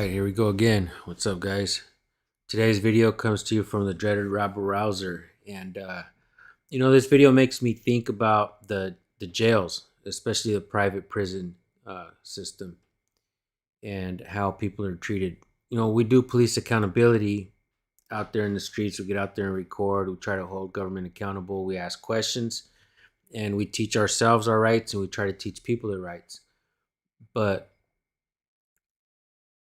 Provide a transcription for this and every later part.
Alright, here we go again. What's up, guys? Today's video comes to you from the dreaded rabble rouser. And, this video makes me think about the jails, especially the private prison system, and how people are treated. We do police accountability out there in the streets. We get out there and record. We try to hold government accountable. We ask questions, and we teach ourselves our rights, and we try to teach people their rights. But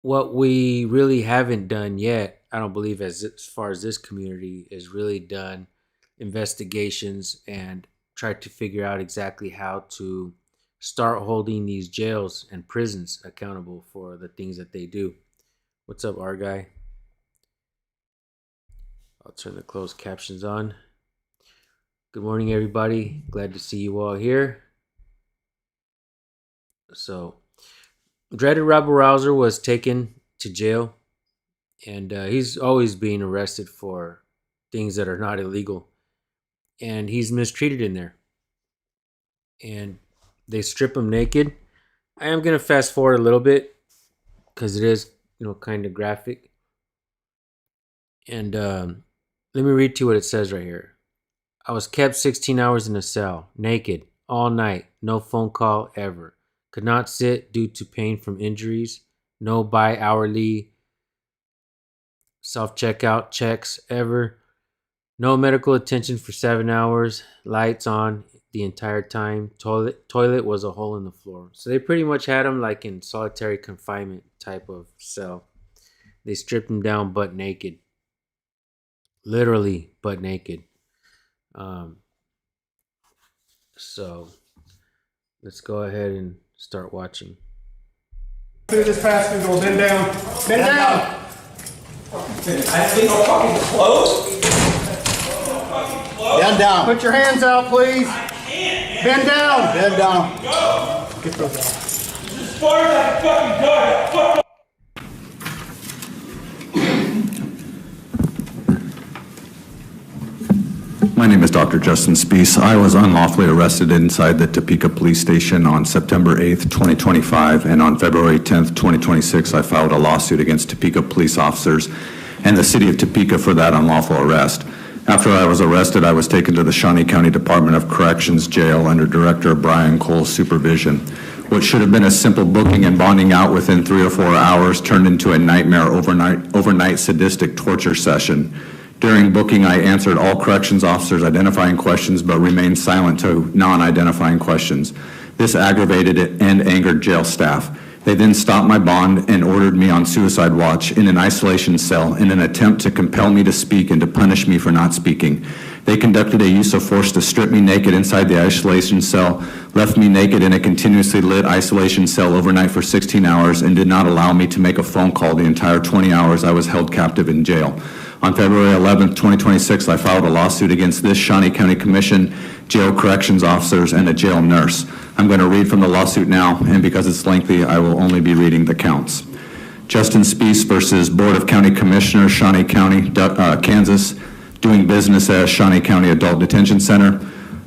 what we really haven't done yet, I don't believe, as far as this community, is really done investigations and tried to figure out exactly how to start holding these jails and prisons accountable for the things that they do. What's up, our guy? I'll turn the closed captions on. Good morning, everybody. Glad to see you all here. So, dreaded rabble rouser was taken to jail, and he's always being arrested for things that are not illegal, and he's mistreated in there, and they strip him naked. I am going to fast forward a little bit because it is kind of graphic, and let me read to you what it says right here. I was kept 16 hours in a cell, naked, all night, no phone call ever. Could not sit due to pain from injuries. No bi-hourly self-checkout checks ever. No medical attention for 7 hours. Lights on the entire time. Toilet was a hole in the floor. So they pretty much had him like in solitary confinement type of cell. They stripped him down butt naked. Literally butt naked. So let's go ahead and start watching. Through this passing door, bend down. Bend down! I think I'm fucking close. Bend down. Put your hands out, please. I can't, man. Bend down. Bend down. Go. Get those out. As far as I can fucking go. My name is Dr. Justin Spees. I was unlawfully arrested inside the Topeka Police Station on September 8th, 2025, and on February 10th, 2026, I filed a lawsuit against Topeka police officers and the city of Topeka for that unlawful arrest. After I was arrested, I was taken to the Shawnee County Department of Corrections jail under Director Brian Cole's supervision. What should have been a simple booking and bonding out within 3 or 4 hours turned into a nightmare overnight sadistic torture session. During booking, I answered all corrections officers' identifying questions but remained silent to non-identifying questions. This aggravated and angered jail staff. They then stopped my bond and ordered me on suicide watch in an isolation cell in an attempt to compel me to speak and to punish me for not speaking. They conducted a use of force to strip me naked inside the isolation cell, left me naked in a continuously lit isolation cell overnight for 16 hours, and did not allow me to make a phone call the entire 20 hours I was held captive in jail. On February 11th, 2026, I filed a lawsuit against this Shawnee County Commission, jail corrections officers, and a jail nurse. I'm going to read from the lawsuit now, and because it's lengthy, I will only be reading the counts. Justin Spees versus Board of County Commissioners, Shawnee County, Kansas, doing business as Shawnee County Adult Detention Center.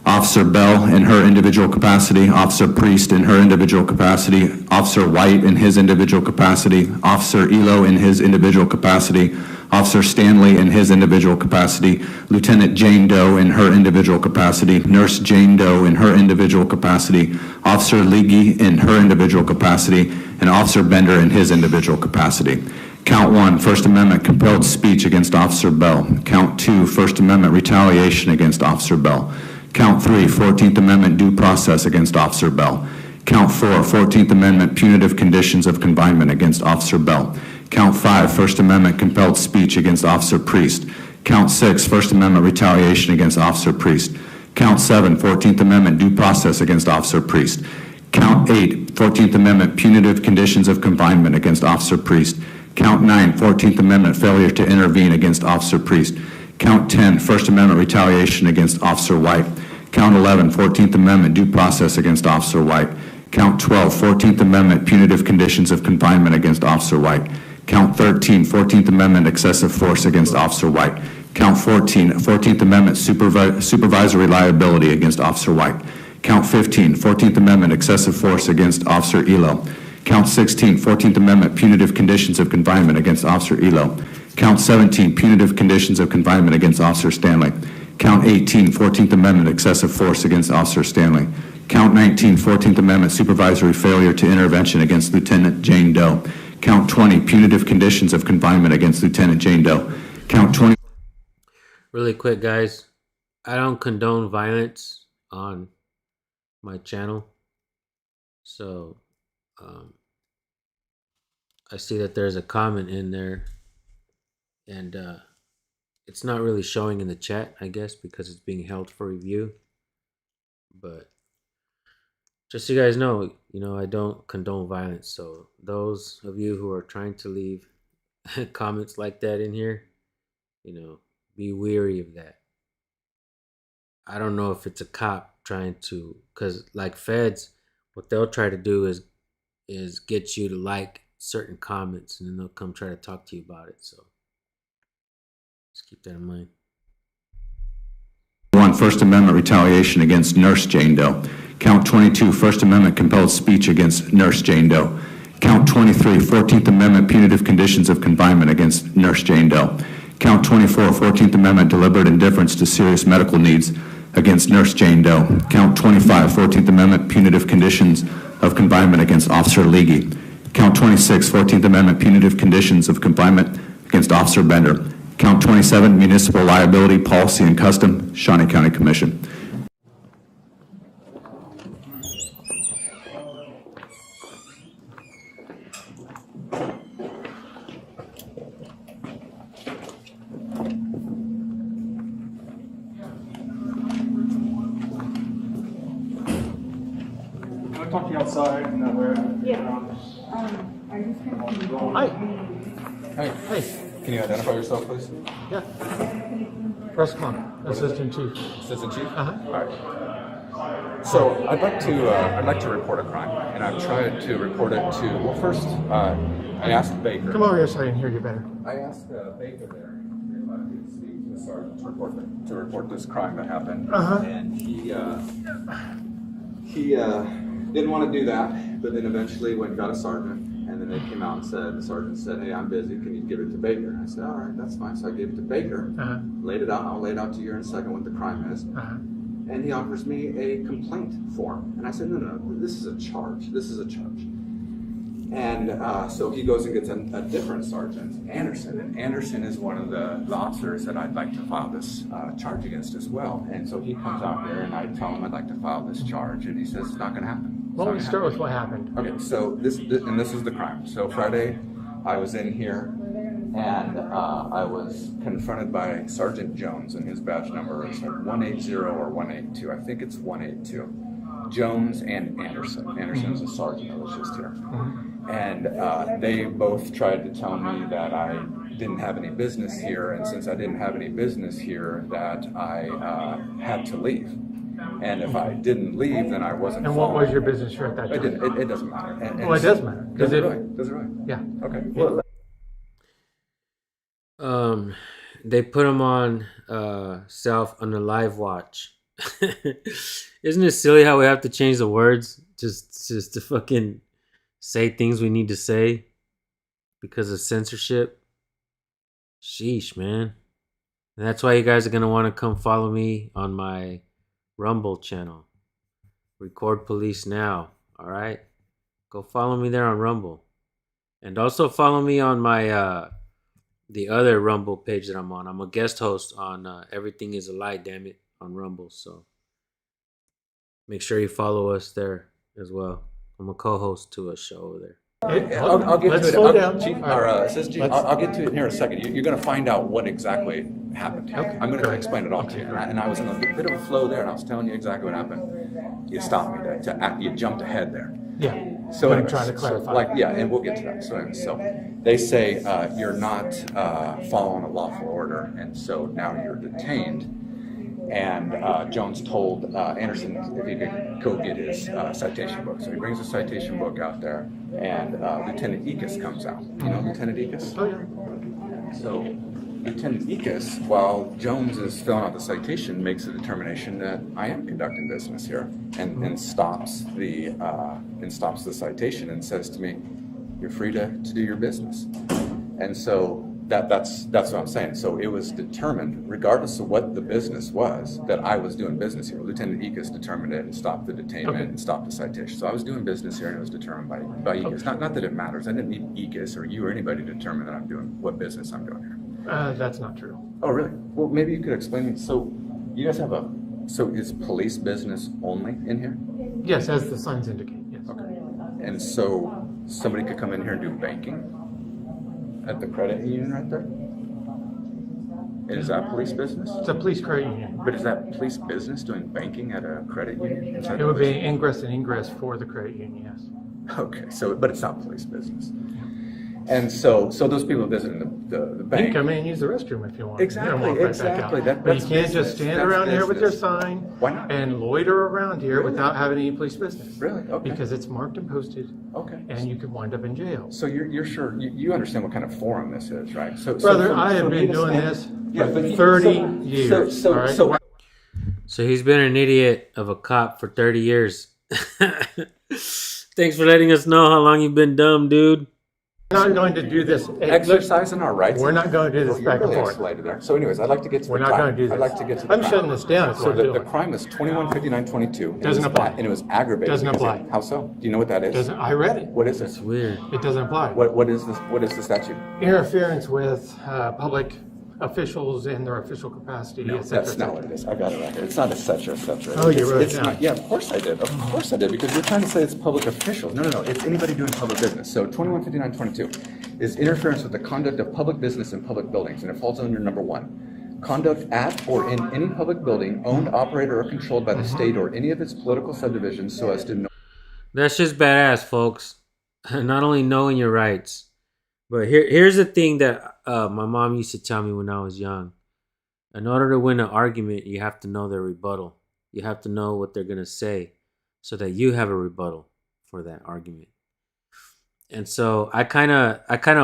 Officer Bell in her individual capacity, Officer Priest in her individual capacity, Officer White in his individual capacity, Officer Elo in his individual capacity, Officer Stanley in his individual capacity, Lieutenant Jane Doe in her individual capacity, Nurse Jane Doe in her individual capacity, Officer Leahy in her individual capacity, and Officer Bender in his individual capacity. Count 1, First Amendment compelled speech against Officer Bell. Count 2, First Amendment retaliation against Officer Bell. Count 3, 14th Amendment due process against Officer Bell. Count 4, 14th Amendment punitive conditions of confinement against Officer Bell. Count 5, First Amendment compelled speech against Officer Priest. Count 6, First Amendment retaliation against Officer Priest. Count 7, 14th Amendment due process against Officer Priest. Count 8, 14th Amendment punitive conditions of confinement against Officer Priest. Count 9, 14th Amendment failure to intervene against Officer Priest. Count 10, First Amendment retaliation against Officer White. Count 11, 14th Amendment due process against Officer White. Count 12, 14th Amendment punitive conditions of confinement against Officer White. Count 13, 14th Amendment excessive force against Officer White. Count 14, 14th Amendment supervisory liability against Officer White. Count 15, 14th Amendment excessive force against Officer Elo. Count 16, 14th Amendment, punitive conditions of confinement against Officer Elo. Count 17, punitive conditions of confinement against Officer Stanley. Count 18, 14th Amendment, excessive force against Officer Stanley. Count 19, 14th Amendment, supervisory failure to intervention against Lieutenant Jane Doe. Count 20, punitive conditions of confinement against Lieutenant Jane Doe. Count 20. Really quick, guys. I don't condone violence on my channel. So, I see that there's a comment in there, and it's not really showing in the chat, I guess, because it's being held for review. But just so you guys know, I don't condone violence. So those of you who are trying to leave comments like that in here, be wary of that. I don't know if it's a cop trying to, because like feds, what they'll try to do is get you to like certain comments, and then they'll come try to talk to you about it. So just keep that in mind. 1, First Amendment retaliation against Nurse Jane Doe. Count 22, First Amendment compelled speech against Nurse Jane Doe. Count 23, 14th Amendment punitive conditions of confinement against Nurse Jane Doe. Count 24, 14th Amendment deliberate indifference to serious medical needs against Nurse Jane Doe. Count 25, 14th Amendment punitive conditions of confinement against Officer Leahy. Count 26, 14th Amendment punitive conditions of confinement against Officer Bender. Count 27, municipal liability, policy, and custom, Shawnee County Commission. I'll talk to you outside and that way. I just can. Hi. Hey, Hey. can you identify yourself, please? Yeah. Prescon, Assistant Chief. Assistant Chief? Uh-huh. All right. So I'd like to report a crime, and I've tried to report it to. Well, first, I asked Baker. Come over here so I can hear you better. I asked Baker there if I could speak to the sergeant to report this crime that happened, and he didn't want to do that, but then eventually went and got a sergeant, and then they came out and the sergeant said, "Hey, I'm busy. Can you give it to Baker?" I said, "All right, that's fine." So I gave it to Baker, laid it out. I'll lay it out to you in a second what the crime is. And he offers me a complaint form, and I said, "No, this is a charge. This is a charge." And so he goes and gets a different sergeant, Anderson, and Anderson is one of the officers that I'd like to file this charge against as well. And so he comes out here, and I tell him I'd like to file this charge, and he says it's not going to happen. Why don't we start with what happened? Okay, so this is the crime. So Friday, I was in here, and I was confronted by Sergeant Jones, and his badge number is 180 or 182. I think it's 182. Jones and Anderson. Anderson's a sergeant that was just here. And they both tried to tell me that I didn't have any business here, and since I didn't have any business here, that I had to leave. And if I didn't leave, then I wasn't. And what was your business here at that time? I didn't. It doesn't matter. Well, it does matter. Does it really? Does it really? Yeah. Okay. Well, They put him on self on the live watch. Isn't it silly how we have to change the words just to fucking say things we need to say because of censorship? Sheesh, man. And that's why you guys are gonna want to come follow me on my Rumble channel. Record Police Now. All right, go follow me there on Rumble, and also follow me on my the other Rumble page that I'm on. I'm a guest host on Everything Is a Lie, damn it, on Rumble. So make sure you follow us there as well. I'm a co-host to a show over there. I'll get Let's to slow it. down. Chief, All right. Assistant Chief, I'll get to it here in a second. You're going to find out what exactly happened. Okay. I'm going to explain it all to you. And I was in a bit of a flow there, and I was telling you exactly what happened. You stopped me. You jumped ahead there. Yeah. So I'm anyways, trying to clarify. and we'll get to that. So anyways, they say you're not following a lawful order, and so now you're detained. And Jones told Anderson if he could go get his citation book. So he brings the citation book out there, and Lieutenant Ekus comes out. You know Lieutenant Ekus? Oh, yeah. So Lieutenant Ekus, while Jones is filling out the citation, makes a determination that I am conducting business here, and stops the citation and says to me, "You're free to do your business." And so that's what I'm saying. So it was determined, regardless of what the business was, that I was doing business here. Lieutenant Ekus determined it and stopped the detainment and stopped the citation. So I was doing business here, and it was determined by Ekus. Not that it matters. I didn't need Ekus or you or anybody to determine that I'm doing what business I'm doing here. That's not true. Oh, really? Well, maybe you could explain me. So you guys have so is police business only in here? Yes, as the signs indicate, yes. Okay. And so somebody could come in here and do banking at the credit union right there? Is that police business? It's a police credit union. But is that police business doing banking at a credit union? It would be ingress and ingress for the credit union, yes. Okay, so but it's not police business. And so those people visiting the You bank. can come in and use the restroom if you want. Exactly, You don't walk right exactly. back out. But That's you can't business. just stand That's around here with your business. sign Why not? and loiter around here without having any police business. Really? Okay. Because it's marked and posted, Okay. and you could wind up in jail. So you're sure you understand what kind of forum this is, right? So Brother, for- I have for me been to doing stand- this Yeah, for but 30 so- years. So all right? So he's been an idiot of a cop for 30 years. Thanks for letting us know how long you've been dumb, dude. We're not going to do this. exercising our rights. We're not going to do this Well, back you're and really forth. isolated there. So, anyways, I'd like to get to We're the not crime. going to do this. I'd like to get to the I'm crime. shutting this down. Is So what I'm the doing. crime is 215922. Doesn't apply. And it was aggravated. Doesn't because apply. How so? Do you know what that is? I read it. What is It's it? weird. It doesn't apply. What is this? What is the statute? Interference with public officials in their official capacity, No, et cetera, that's et not cetera. what it is. I got it right here. It's not et cetera, et cetera. Oh, you wrote it It's down. not- Yeah, of course I did. Of course I did, because you're trying to say it's public officials. No. It's anybody doing public business. So 215922 is interference with the conduct of public business in public buildings, and it falls under number 1. Conduct at or in any public building owned, operated, or controlled by the state or any of its political subdivisions so as to know. That's just badass, folks. Not only knowing your rights, but here's the thing that my mom used to tell me when I was young. In order to win an argument, you have to know their rebuttal. You have to know what they're going to say so that you have a rebuttal for that argument. And so I kind of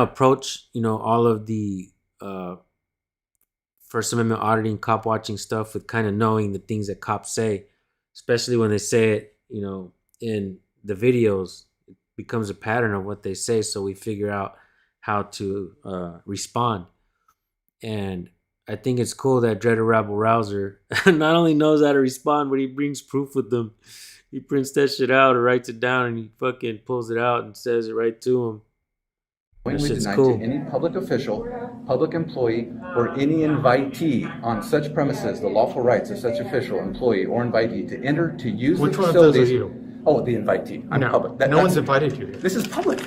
approach, all of the First Amendment auditing, cop watching stuff with kind of knowing the things that cops say, especially when they say it, in the videos. It becomes a pattern of what they say, so we figure out how to respond. And I think it's cool that Dreaded Rabble Rouser not only knows how to respond, but he brings proof with them. He prints that shit out or writes it down, and he fucking pulls it out and says it right to him. That Knowingly shit's denied cool. to any public official, public employee, or any invitee on such premises the lawful rights of such official, employee, or invitee to enter, to use Which the one of those are facilities. you? Oh, the invitee. I'm No, public. no That's- one's invited you here. This is public.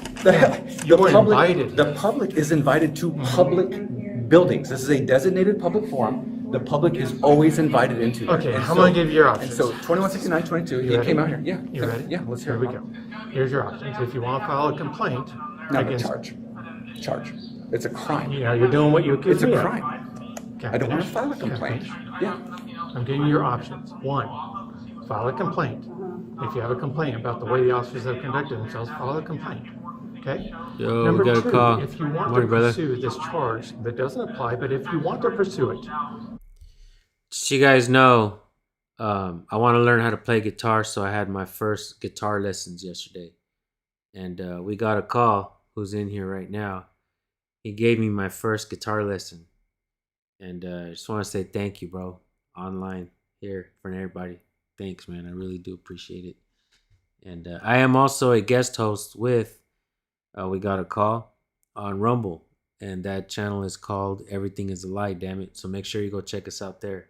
You weren't invited. The public is invited to public buildings. This is a designated public forum. The public is always invited into here. Okay, And I'm gonna give you your And options. so 216922, he ready? came out here. Yeah. You ready? Yeah, let's hear Here it. we go. Here's your options. If you want to file a complaint No, against, charge. It's a crime. you're doing what you accuse It's a me of. crime. Can I don't want to finish? file a Can I complaint. finish? Yeah. I'm giving you your options. 1, file a complaint. If you have a complaint about the way the officers have conducted themselves, file a complaint. Okay? Yo, Number we got a 2, call. if you want Morning, to brother. pursue this charge that doesn't apply, but if you want to pursue it, Just so you guys know, I want to learn how to play guitar, so I had my first guitar lessons yesterday. And we got a call who's in here right now. He gave me my first guitar lesson. And I just want to say thank you, bro. Online here for everybody. Thanks, man. I really do appreciate it. And I am also a guest host with We Got a Call on Rumble. And that channel is called Everything is a Lie, damn it. So make sure you go check us out there.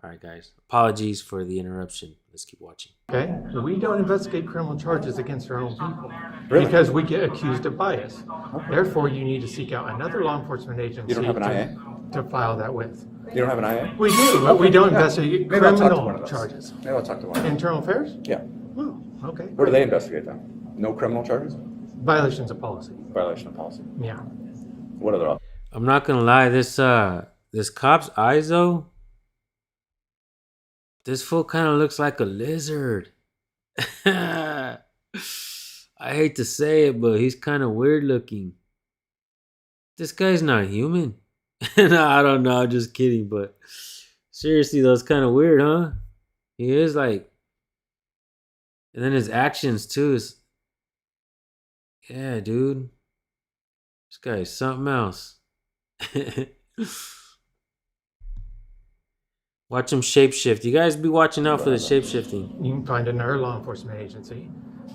All right, guys. Apologies for the interruption. Let's keep watching. okay, we don't investigate criminal charges against our own people Really? because we get accused of bias. Therefore, you need to seek out another law enforcement agency You don't have an IA? to file that with. You don't have an IA? We do, but we don't Yeah. investigate Maybe I'll talk to one criminal of those. charges. Maybe I'll talk to one of them. Internal affairs? Yeah. Oh, okay. What do they investigate then? No criminal charges? Violations of policy. Violation of policy. Yeah. What other options? I'm not gonna lie, this cop's eyes though. This fool kind of looks like a lizard. I hate to say it, but he's kind of weird looking. This guy's not human. No, I don't know. I'm just kidding. But seriously, though, it's kind of weird, huh? He is like, and then his actions too is, yeah, dude. This guy is something else. Watch him shapeshift. You guys be watching out for the shapeshifting. You can find another law enforcement agency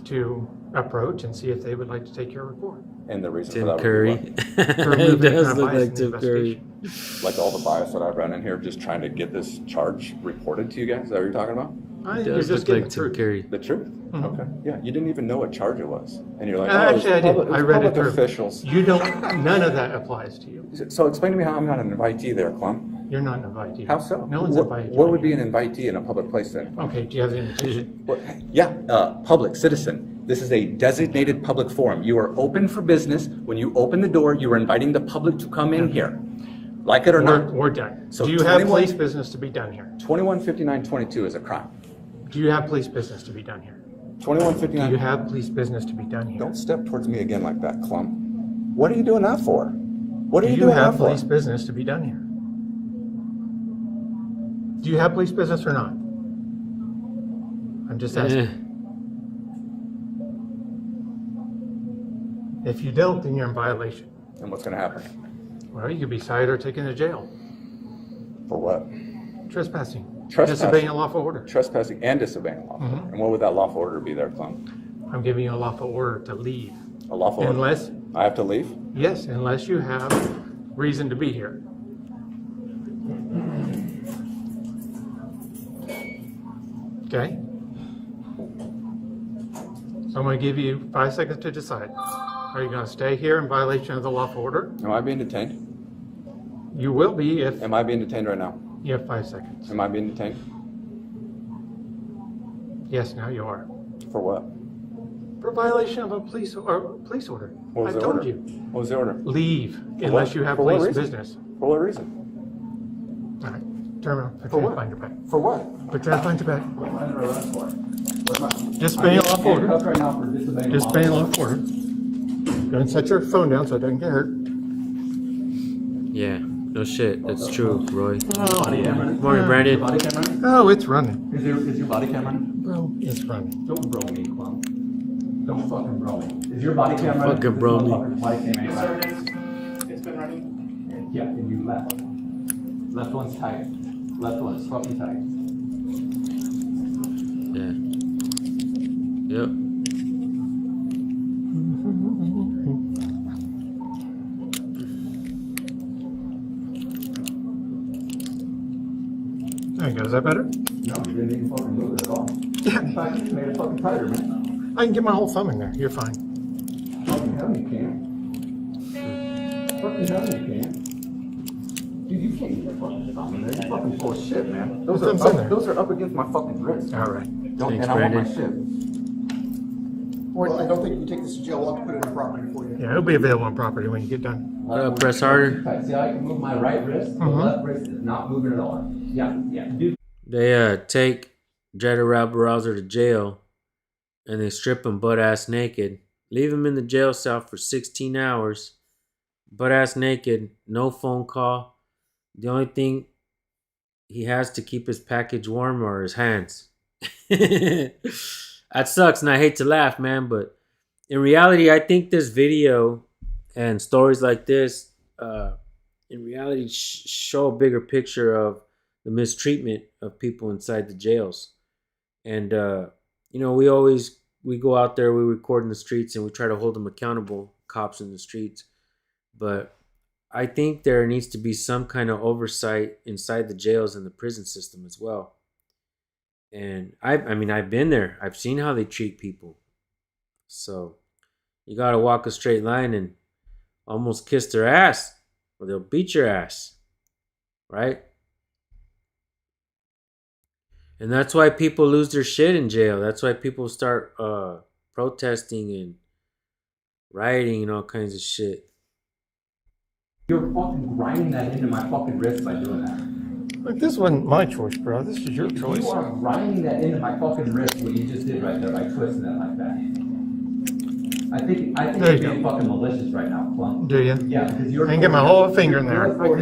to approach and see if they would like to take your report. And the reason Tim for that Curry. would be He removing does kind of look bias like in the Tim Curry. investigation. what, like all the bias that I've run in here, just trying to get this charge reported to you guys. Is that what you're talking about? I He think you're does just look getting like the Tim truth. Curry. The truth? Okay. Yeah, you didn't even know what charge it was. And you're like, Actually, I did. public, I read it public through. officials. You don't. None of that applies to you. So explain to me how I'm not an invitee there, Clum. You're not an invitee. How so? No one's invited. you What would be here. an invitee in a public place then? Okay. Do you have the invitation? What, yeah, public citizen. This is a designated public forum. You are open for business. When you open the door, you are inviting the public to come in here. Like it or not. We're done. So Do you have 21 police business to be done here? 215922 is a crime. Do you have police business to be done here? 2159. Do you have police business to be done here? Don't step towards me again like that, Clum. What are you doing that for? What are Do you you doing have that for? police business to be done here? Do you have police business or not? I'm just asking. Eh. If you don't, then you're in violation. And what's going to happen? Well, you could be cited or taken to jail. For what? Trespassing. Trespassing. Disobeying a lawful order. Trespassing and disobeying a lawful order. And what would that lawful order be there, Clum? I'm giving you a lawful order to leave. A lawful order? Unless, I have to leave? yes, unless you have reason to be here. Okay? So I'm going to give you 5 seconds to decide. Are you going to stay here in violation of the lawful order? Am I being detained? You will be if Am I being detained right now? you have 5 seconds. Am I being detained? Yes, now you are. For what? For violation of a police order. What was I the told order? you. What was the order? Leave For unless what? you have For what police reason? business. For what reason? All right. Turn around. Put For your what? hand behind your back. For what? Put your hand behind your back. What am I under arrest for? What am I? Disobeying a lawful order. Handcuffed right now for disobeying a Disobeying a lawful lawful order. Go and set your phone down so it doesn't get hurt. Yeah. No shit. That's true, Roy. Body camera. Morning, Brandon. Body camera. Oh, it's running. Is your body camera? Bro, it's running. Don't bro me, Clum. Don't fucking bro me. Is your body camera? Fucking bro me. Body camera. Sir, it's been running. Yeah, and you left. Left one's tight. Left one's fucking tight. Yeah. Yep. There you go. Is that better? No, you didn't even fucking move it at all. In fact, you made it fucking tighter, man. I can get my whole thumb in there. You're fine. Fucking hell you can. Fucking hell you can. Dude, you can't get your fucking thumb in there. You're fucking full of shit, man. Your thumb's in there. Those are up against my fucking wrist. All right. Don't, Thanks, and I want my Brandon. shit. Well, I don't think you can take this to jail. We'll have to put it in property for you. Yeah, it'll be available on property when you get done. What up, press harder? Tight. See how I can move my right wrist? The left wrist is not moving at all. Yeah, yeah. Dude. They take Jetta Rabrouser to jail, and they strip him butt ass naked, leave him in the jail cell for 16 hours, butt ass naked, no phone call. The only thing he has to keep his package warm are his hands. That sucks, and I hate to laugh, man, but in reality, I think this video and stories like this, in reality, show a bigger picture of the mistreatment of people inside the jails. And you know, we go out there, we record in the streets, and we try to hold them accountable, cops in the streets. But I think there needs to be some kind of oversight inside the jails and the prison system as well. And I mean, I've been there. I've seen how they treat people. So you got to walk a straight line and almost kiss their ass, or they'll beat your ass, right? And that's why people lose their shit in jail. That's why people start protesting and rioting and all kinds of shit. You're fucking grinding that into my fucking wrist by doing that. Look, this wasn't my choice, bro. This is your choice. You are grinding that into my fucking wrist, what you just did right there by twisting it like that. think There you're you being fucking malicious right now, Plum. Do you? Yeah, because your I can get my whole finger in there. Your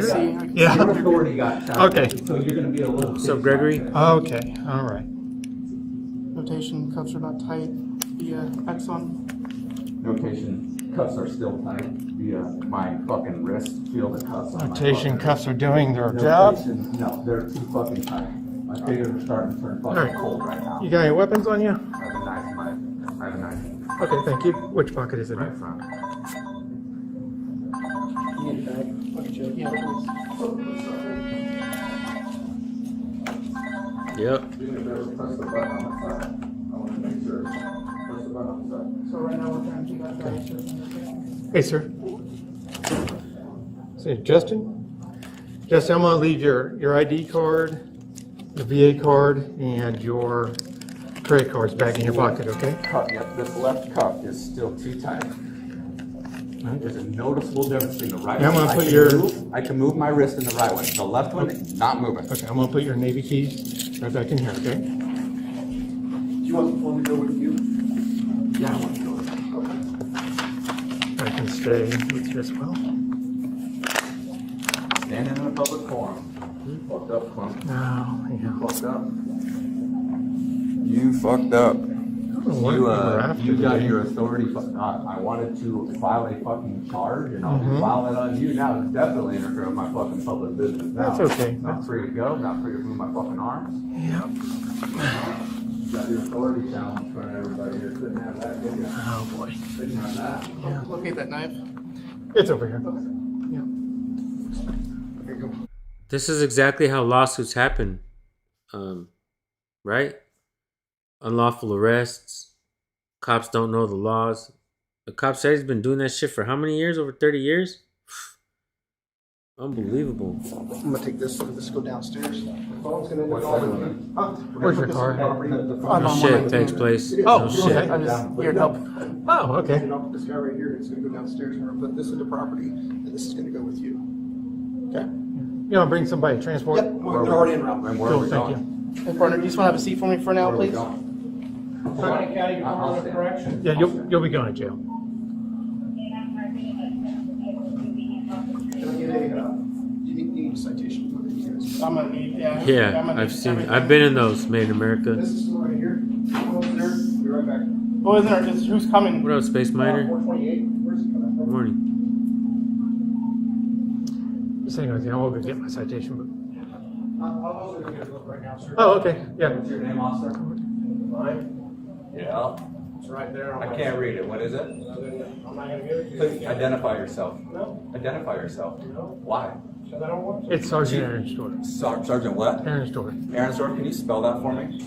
Yeah. authority got shot. Okay. So you're gonna be a little. What's up, Gregory? Okay, all right. Notation, cuffs are not tight. The X on. Notation cuffs are still tight via my fucking wrist. Feel the cuffs on my Notation fucking cuffs are doing their job. Notation, no, they're too fucking tight. My fingers are starting to turn fucking Alright. cold right now. You got any weapons on you? I have a knife in my. I have a knife Okay, thank you. Which pocket is it right in? front. You need a bag. Look at you. Yeah, please. Yep. You can better press the button on the side. I want to make sure. Press the button on the side. So right now we're trying to keep that guy. Hey, sir. Say, Justin? Justin, I'm gonna leave your ID card, the VA card, and your credit cards back in your pocket, okay? Cuff, yep, this left cuff is still too tight. There's a noticeable difference between the right Yeah, I'm one. gonna put your- I can move my wrist in the right one. The left one, not moving. Okay, I'm gonna put your Navy keys right back in here, okay? Do you want the phone to go with you? Yeah, I want to go. I can stay with you as well. Standing in a public forum. Fucked up, Clump. No, yeah. Fucked up. You fucked up. What you were after You got today. your authority. I wanted to file a fucking charge, and I'll Mhm. file it on you now. It's definitely interfering with my fucking public business now. That's okay. Not free to go. Not free to move my fucking arms. Yeah. Got your authority challenge in front of everybody here. Couldn't have that, did you? Oh, boy. Couldn't have that. Locate that knife. It's over here. Yeah. Okay, go. This is exactly how lawsuits happen, right? Unlawful arrests. Cops don't know the laws. The cop said he's been doing that shit for how many years? Over 30 years? Unbelievable. I'm gonna take this so this go downstairs. The phone's gonna end up What's all that with doing? you. Huh? Where's your This car? property. I'm No on shit. my- Thanks, place. Oh, No okay. shit. I'm just here to help. Oh, okay. You know, this guy right here is gonna go downstairs. We're gonna put this into property, and this is gonna go with you. Okay? You wanna bring somebody to transport? Yep, we're already en route. And where are Cool, we thank going? you. Hey, partner, you just wanna have a seat for me for now, Where are we please? going? County Department of Corrections. Yeah, you'll be going to jail. Can I get a, you need a citation? What do you guys- I'm gonna need, yeah. Yeah, I've seen. I've been in those made in America. This is right here. Go over there. Be right back. Oh, isn't there, who's coming? What up, Space Miner? 428. Where's it coming Good from? morning. Just hang on, I will go get my citation book. I'll also get a look right now, sir. Oh, okay, yeah. What's your name, officer? Mine? Yeah. It's right there. on I my- can't read it. What is it? I'm not gonna give it to Please you. identify yourself. No, Identify yourself. no, Why? because I don't want to. It's Sergeant Aaron Stewart. Sergeant what? Aaron Stewart. Aaron Sword, can you spell that for me?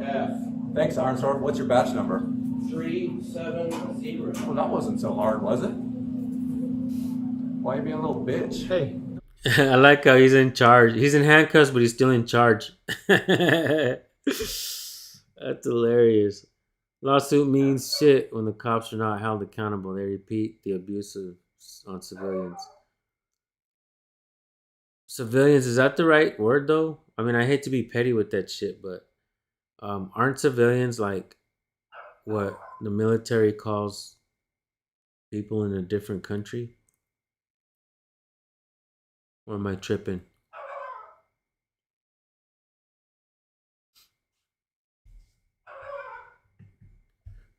ARENSTORF Thanks, Aaron Sword. What's your batch number? 370. Well, that wasn't so hard, was it? Why you being a little bitch? Hey, I like how he's in charge. He's in handcuffs, but he's still in charge. That's hilarious. Lawsuit means shit when the cops are not held accountable. They repeat the abuse on civilians. Civilians, is that the right word though? I mean, I hate to be petty with that shit, but aren't civilians like what the military calls people in a different country? Or am I tripping?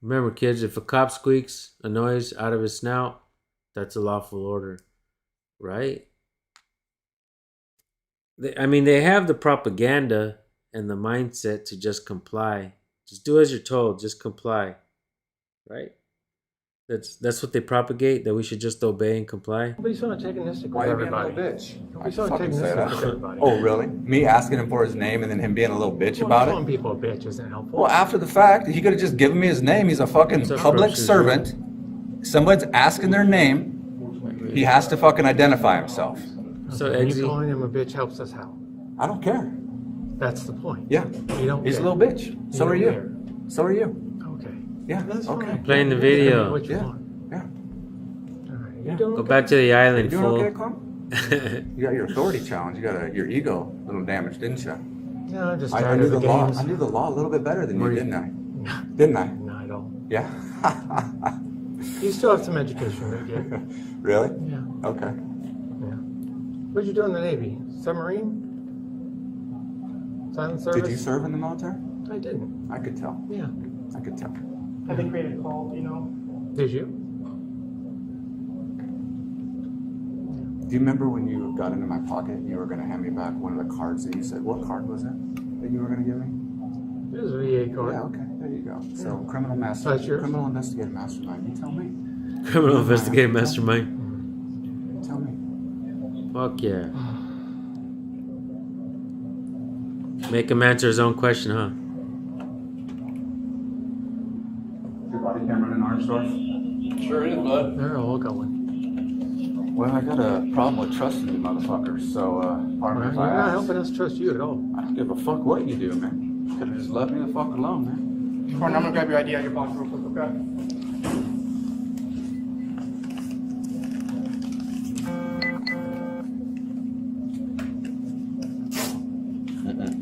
Remember, kids, if a cop squeaks a noise out of his snout, that's a lawful order, right? They have the propaganda and the mindset to just comply. Just do as you're told. Just comply, right? That's what they propagate, that we should just obey and comply. don't be so antagonistic Why with you being a everybody. little bitch? Don't be so antagonistic with everybody. Oh, really? Me asking him for his name and then him being a little bitch Well, about calling it? people a bitch isn't helpful. Well, after the fact, he could have just given me his name. He's a fucking What's up, public Brooks? servant. Someone's asking their name. He has to fucking identify himself. So, Okay, you Eggsy, calling him a bitch helps us how? I don't care. That's the point. Yeah. You don't He's a care. little bitch. So You are don't you. care. So are you. Okay. Yeah. That's Okay. fine. playing the Tell me video. what you Yeah. want. Yeah. All right. Yeah. You doing Go okay? back to the You island, doing fool. okay, Clump? You got your authority challenge. You got your ego a little damaged, didn't you? No, I'm just I tired knew of the the law. games. I knew the law a little bit better than you, Were you- didn't I? Didn't I? No, I don't. Yeah. You still have some education to get. Really? Yeah. Okay. Yeah. What did you do in the Navy? Submarine? Silent service? Did you serve in the military? I didn't. I could tell. Yeah. I could tell. Have they created a cult, you know? Did you? Do you remember when you got into my pocket and you were going to hand me back one of the cards that you said, what card was it that you were going to give me? It was a VA card. Yeah, okay. There you go. So, criminal That's yours? criminal investigative mastermind. You tell me. Criminal investigative mastermind. You tell me. Fuck yeah. Make him answer his own question, huh? Your body camera in Armstrong? Sure is, bud. They're all going. Well, I got a problem with trusting you motherfuckers, so, pardon me You're if not I ask. helping us trust you at all. I don't give a fuck what you do, man. You could have just left me the fuck alone, man. Corn, I'm gonna grab your ID out of your pocket real quick, okay?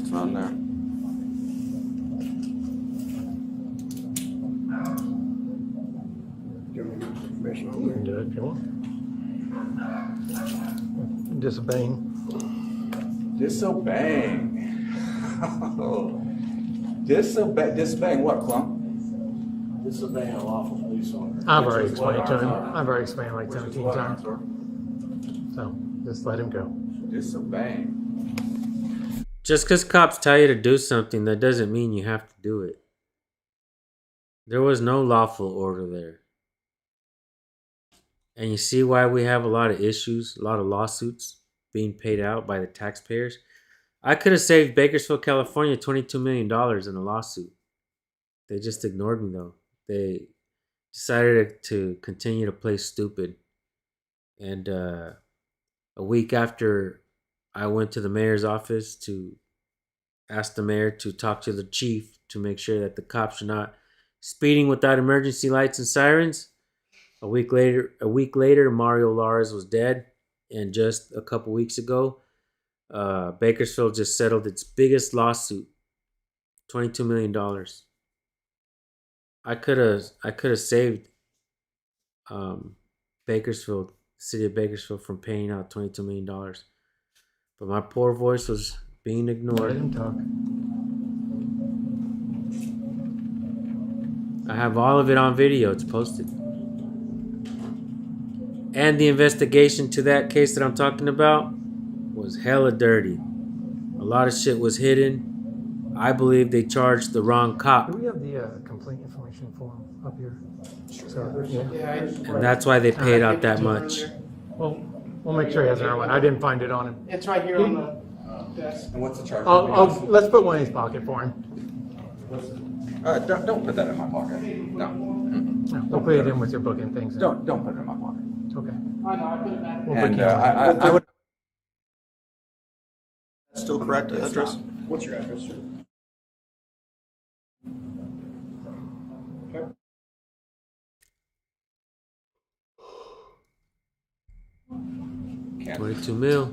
It's not in there. Do you want me to get information on You can do it if you want. Disobeying. Disobeying. Disobeying what, Clump? Disobeying a lawful police order. I've which already is what explained to him. ours are. I've already explained like Which is 17 what times. ours are. So just let him go. Disobeying. Just because cops tell you to do something, that doesn't mean you have to do it. There was no lawful order there. And you see why we have a lot of issues, a lot of lawsuits being paid out by the taxpayers. I could have saved Bakersfield, California $22 million in a lawsuit. They just ignored me, though. They decided to continue to play stupid. And a week after I went to the mayor's office to ask the mayor to talk to the chief to make sure that the cops are not speeding without emergency lights and sirens. A week later, Mario Lars was dead. And just a couple weeks ago, Bakersfield just settled its biggest lawsuit, $22 million. I could have saved Bakersfield, city of Bakersfield, from paying out $22 million. But my poor voice was being Let ignored. him talk. I have all of it on video. It's posted. And the investigation to that case that I'm talking about was hella dirty. A lot of shit was hidden. I believe they charged the wrong cop. Do we have the complaint information form up here? So, yeah. Yeah, And that's why they paid out that much. Well, we'll make sure he has another one. I didn't find it on him. It's right here on the desk. And what's the charge? Let's put one in his pocket for him. Don't put that in my pocket. No. No, we'll put it in with your book and things. Don't put it in my pocket. Okay. I know, I put it back. We'll put And cameras. I would. Still correct It's address? not. What's your address, sir? Okay. Can't. 22 mil.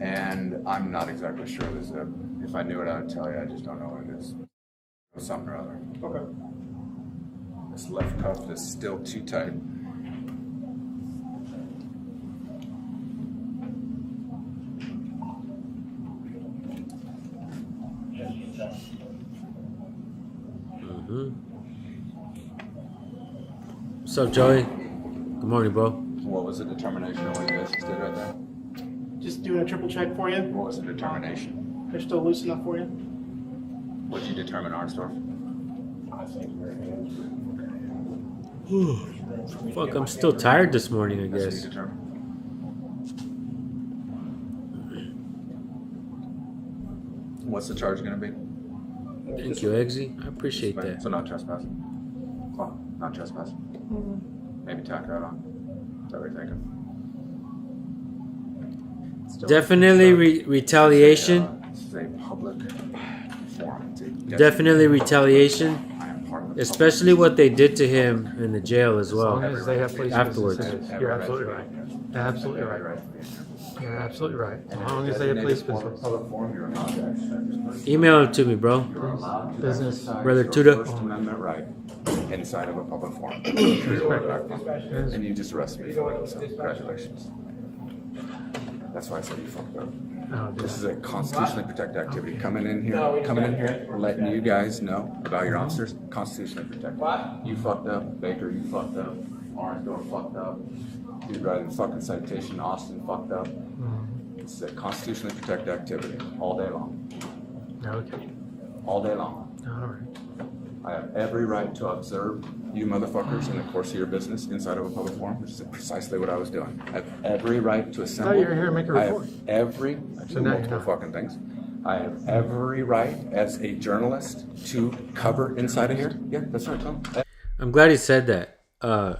And I'm not exactly sure this. If I knew it, I would tell you. I just don't know what it is. Something or other. Okay. This left cuff is still too tight. What's up, Joey? Good morning, bro. What was the determination of what you guys just did right there? Just doing a triple check for you. What was the determination? They're still loose enough for you. What did you determine, Arnsdorf? I think we're in. Fuck, I'm still tired this morning, I That's what guess. you determined. What's the charge going to be? Thank you, Eggsy. I appreciate that. So not trespassing. Well, not trespassing. Maybe tack that on. Is that what you're thinking? Definitely retaliation. This is a public forum. It's a Definitely retaliation. I am part of the Especially what they did to him in the jail as As long well. as they have police Afterwards. businesses. You're absolutely right. Absolutely right. You're absolutely right. As long as As they a have police form of business. public forum, you're not to exercise Email it to me, bro. Business. Brother your Tuda. First Amendment right inside of a public forum. And you just arrested me for it, so congratulations. That's why I said you fucked up. Oh, This is a constitutionally protected activity. Coming in here, letting you guys know about your officers, constitutionally protected. You fucked up, Baker, you fucked up, Orangeburg fucked up, dude writing fucking citation, Austin fucked up. This is a constitutionally protected activity, all day long. Okay. All day long. All right. I have every right to observe you motherfuckers in the course of your business inside of a public forum, which is precisely what I was doing. I have every right to assemble. you were here to make a report. I have I do So now you're multiple not. fucking things. I have every right as a journalist to cover inside of here. Yeah, that's right, Tom. I'm glad he said that. I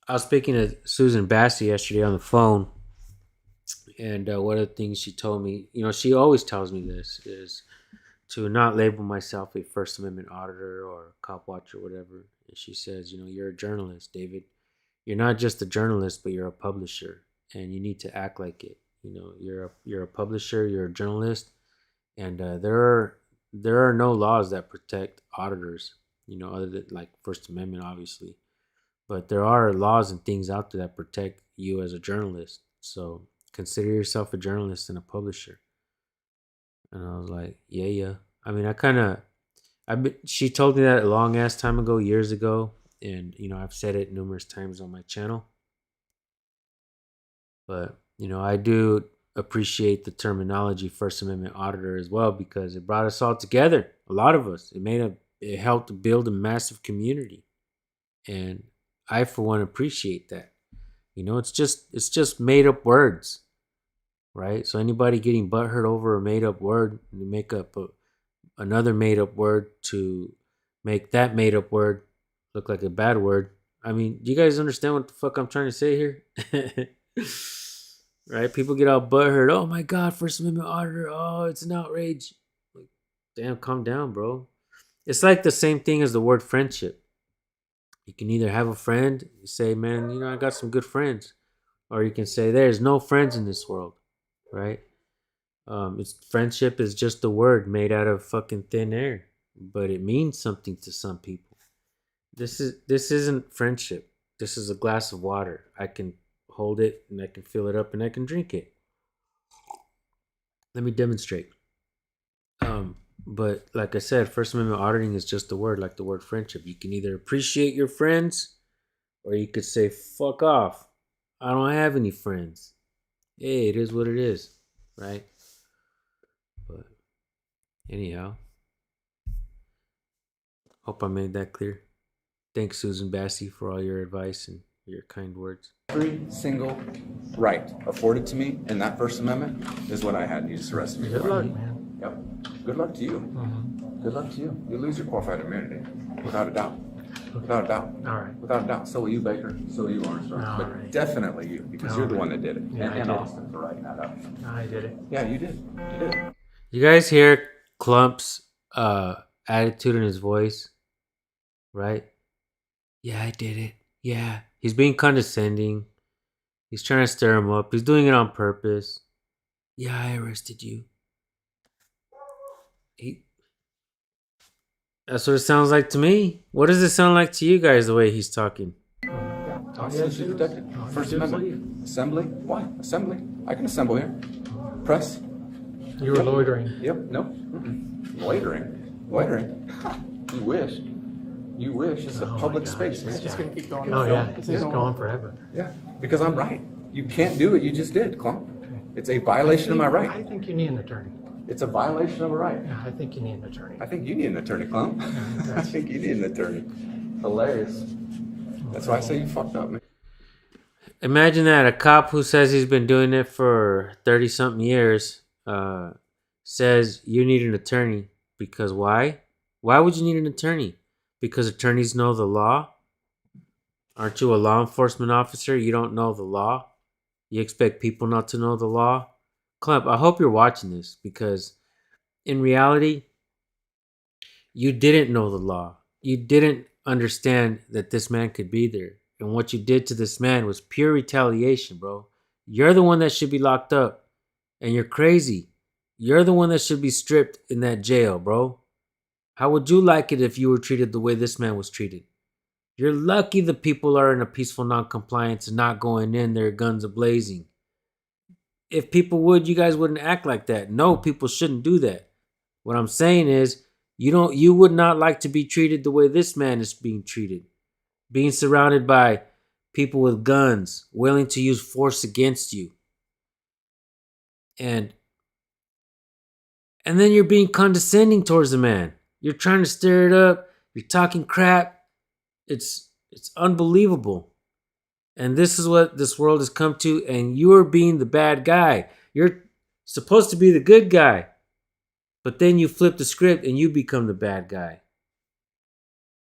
was speaking to Susan Bassey yesterday on the phone, and one of the things she told me, she always tells me this, is to not label myself a First Amendment auditor or cop watcher or whatever. And she says, you're a journalist, David. You're not just a journalist, but you're a publisher, and you need to act like it. You're a publisher, you're a journalist, and there are no laws that protect auditors. Other than like First Amendment, obviously, but there are laws and things out there that protect you as a journalist. So consider yourself a journalist and a publisher. And I was like, yeah. I mean, she told me that a long ass time ago, years ago. And, I've said it numerous times on my channel. But, I do appreciate the terminology First Amendment auditor as well, because it brought us all together. A lot of us. It helped build a massive community. And I, for one, appreciate that. It's just made up words. Right? So anybody getting butthurt over a made up word, and make up another made up word to make that made up word look like a bad word. I mean, do you guys understand what the fuck I'm trying to say here? Right? People get all butthurt. Oh my God, First Amendment auditor. Oh, it's an outrage. Like, damn, calm down, bro. It's like the same thing as the word friendship. You can either have a friend, you say, man, I got some good friends. Or you can say, there's no friends in this world. Right? Friendship is just a word made out of fucking thin air, but it means something to some people. This isn't friendship. This is a glass of water. I can hold it and I can fill it up and I can drink it. Let me demonstrate. But like I said, First Amendment auditing is just a word, like the word friendship. You can either appreciate your friends, or you could say, fuck off. I don't have any friends. Hey, it is what it is, right? But anyhow, hope I made that clear. Thanks, Susan Bassey, for all your advice and your kind words. Every single right afforded to me in that First Amendment is what I had. You just arrested me. Good for. luck, man. Yep. Good luck to you. Good luck to you. You lose your qualified immunity, without a doubt. Without a doubt. All right. Without a doubt. So will you, Baker. So will you, Armstrong. All But right. definitely you, because you're the one that did it. Yeah, I and did. Austin for writing that up. I did it. Yeah, you did. You did. You guys hear Clump's attitude in his voice, right? Yeah, I did it. Yeah. He's being condescending. He's trying to stir him up. He's doing it on purpose. Yeah, I arrested you. That's what it sounds like to me. What does it sound like to you guys, the way he's talking? Constitutionally protected. First Amendment. Assembly? Why? Assembly. I can assemble here. Press. You were loitering. Yep. No. Mm-mm. Loitering. Loitering. You wish. You wish. It's a public space. It's just going to keep going. Oh, yeah. It's It's going going forever. Yeah. Because I'm right. You can't do what you just did, Clump. It's a violation of my I right. think you need an attorney. It's a violation of a right. Yeah, I think you need an attorney. I think you need an attorney, Clump. I think you need an attorney. Hilarious. That's why I say you fucked up, man. Imagine that a cop who says he's been doing it for 30-something years says you need an attorney. Because why? Why would you need an attorney? Because attorneys know the law? Aren't you a law enforcement officer? You don't know the law? You expect people not to know the law? Clemp, I hope you're watching this, because in reality, you didn't know the law. You didn't understand that this man could be there. And what you did to this man was pure retaliation, bro. You're the one that should be locked up. And you're crazy. You're the one that should be stripped in that jail, bro. How would you like it if you were treated the way this man was treated? You're lucky the people are in a peaceful non-compliance and not going in there guns a-blazing. If people would, you guys wouldn't act like that. No, people shouldn't do that. What I'm saying is, you would not like to be treated the way this man is being treated. Being surrounded by people with guns, willing to use force against you. And then you're being condescending towards the man. You're trying to stir it up. You're talking crap. It's unbelievable. And this is what this world has come to, and you're being the bad guy. You're supposed to be the good guy. But then you flip the script and you become the bad guy.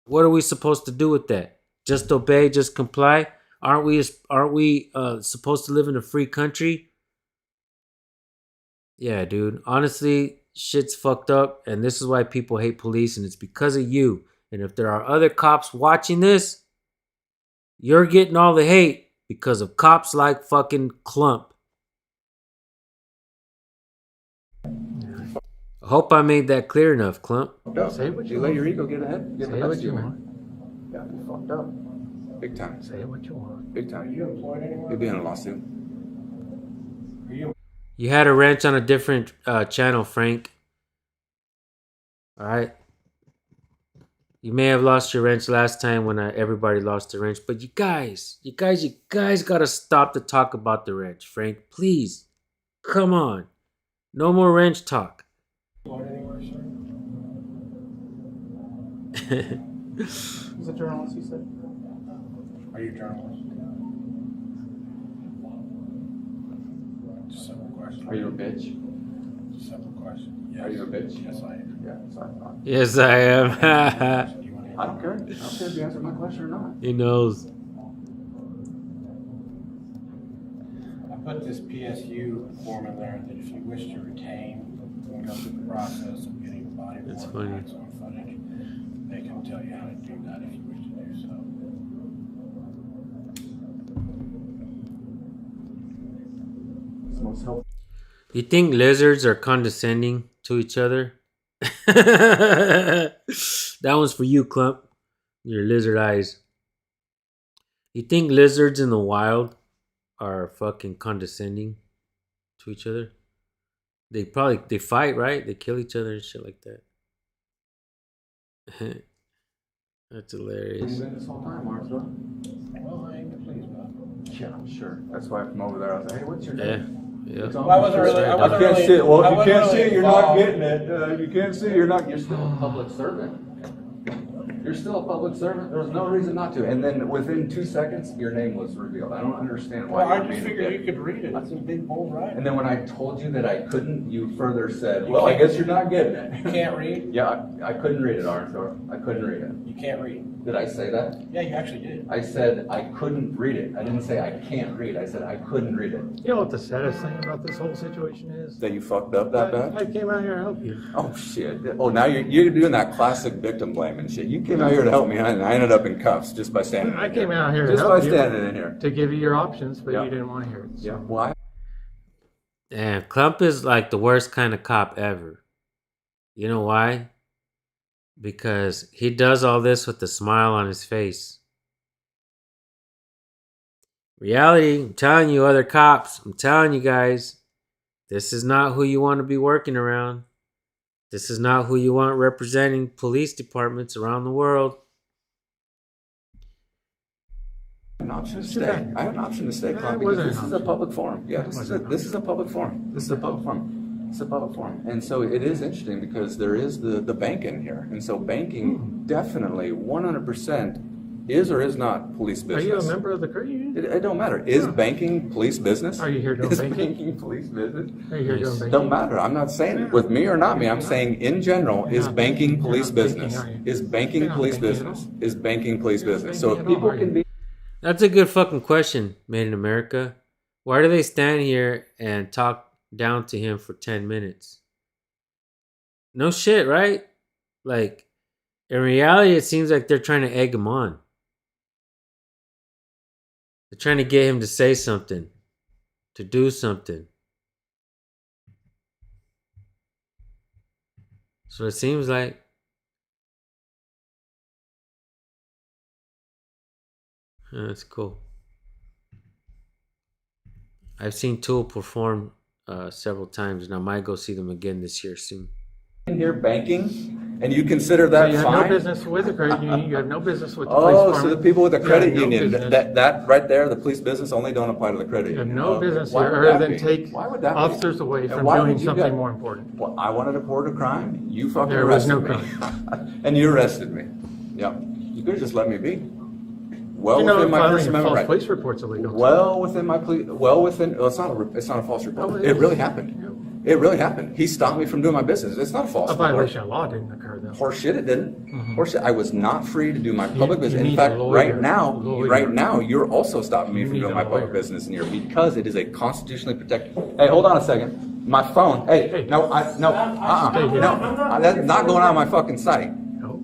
What are we supposed to do with that? Just obey, just comply? Aren't we supposed to live in a free country? Yeah, dude. Honestly, shit's fucked up, and this is why people hate police, and it's because of you. And if there are other cops watching this, you're getting all the hate because of cops like fucking Clump. I hope I made that clear enough, Clump. Say what you let want. your ego get ahead. Get Say the what best of you you, want. man. Yeah, you fucked up. Big time. Say what you want. Big time. You employed anyone? You'll be in a lawsuit. Are you? You had a wrench on a different channel, Frank. All right. You may have lost your wrench last time when everybody lost their wrench, but you guys gotta stop to talk about the wrench, Frank. Please, come on. No more wrench talk. Employed anywhere, sir? He's a journalist, he said. Are you a journalist? Just a simple question. Are you a bitch? Just a simple question. Yes. Are you a bitch? Yes, I am. Yeah, sorry. Yes, I am. Do you want to I don't care. I don't care if you answer my question or not. He knows. I put this PSU form in there that if you wish to retain and go through the process of getting body That's worn funny. facts on footage, they can tell you how to do that if you wish to do so. It's most helpful. Do you think lizards are condescending to each other? That one's for you, Clump. Your lizard eyes. You think lizards in the wild are fucking condescending to each other? They fight, right? They kill each other and shit like that. That's You've hilarious. been this whole time, Arthur. Well, I ain't been pleased about it. Yeah, I'm sure. That's why from over there I was like, hey, what's your Yeah. name? Yeah. Well, I wasn't really. I wasn't can't really. see it. Well, I if you wasn't can't see really it, you're not involved. getting it. If you can't see it, you're still a public servant. You're still a public servant. There was no reason not to. And then within 2 seconds, your name was revealed. I don't understand why Well, I you're just being a figured dick. you could read it. It's in big bold writing. And then when I told you that I couldn't, you further said, You well, I can't- guess you're not getting it. You can't read. Yeah, I couldn't read it, Arthur. I couldn't read it. You can't read. Did I say that? Yeah, you actually did. I said I couldn't read it. I didn't say I can't read. I said I couldn't read it. You know what the saddest thing about this whole situation is? That you fucked up that bad? I came out here to help you. Oh shit! Oh, now you're doing that classic victim blaming shit. You came out here to help me, and I ended up in cuffs just by standing. I in came here. out here to just help by you. standing in here. To give you your options, but Yeah. you didn't want to hear it. Yeah. Why? Damn, Clump is like the worst kind of cop ever. You know why? Because he does all this with a smile on his face. Reality, I'm telling you, other cops, I'm telling you guys, this is not who you want to be working around. This is not who you want representing police departments around the world. An option to stay. I have an option to stay, That Clark, wasn't because an this is a option. public forum. Yeah, That this wasn't an is a public forum. This is a public forum. It's a public forum. And so it is interesting because there is the bank in here. And so banking definitely 100% is or is not police Are business. you a member of the crew union? It don't matter. Is banking police business? Are you here doing Is banking? banking police business? Are you here doing banking? Don't matter. I'm not saying with me or not me. I'm saying in general, is not banking banking. police You're not banking, business? are you? Is banking You're not police banking at business? all. Is banking police You're not business? So if banking at people all, can are be That's a good fucking question, Made in America. Why do they stand here and talk down to him for 10 minutes? No shit, right? Like, in reality, it seems like they're trying to egg him on. They're trying to get him to say something. to do something. So it seems like that's cool. I've seen Tool perform several times, and I might go see them again this year soon. In here banking, and you consider So that you have fine? no business with the credit union, you have no business with the police Oh, department. so the people with the You have credit no union, business. that right there, the police business only don't apply to the credit You have union. no Okay. business Why here would other that than be? take Why would that be? officers away And from why doing would you something get- more important. Well, I wanted to report a crime. You fucking There was arrested no me. And you arrested me. Yep. You could have just let me be. Well You know, within my filing First a Amendment false right. police report's illegal. Well within my plea. Well, it's not a false report. Oh, it It is. really happened. It really happened. He stopped me from doing my business. It's not a false A report. violation of law didn't occur though. Horseshit, it didn't. Horseshit, I was not free to do my public you business. need In a fact, lawyer. right now, you're also stopping me You from need doing a my public lawyer. business in here because it is a constitutionally protected. Hey, hold on a second. My phone. Hey, no, Stay here. no, that's not going on my fucking site. No.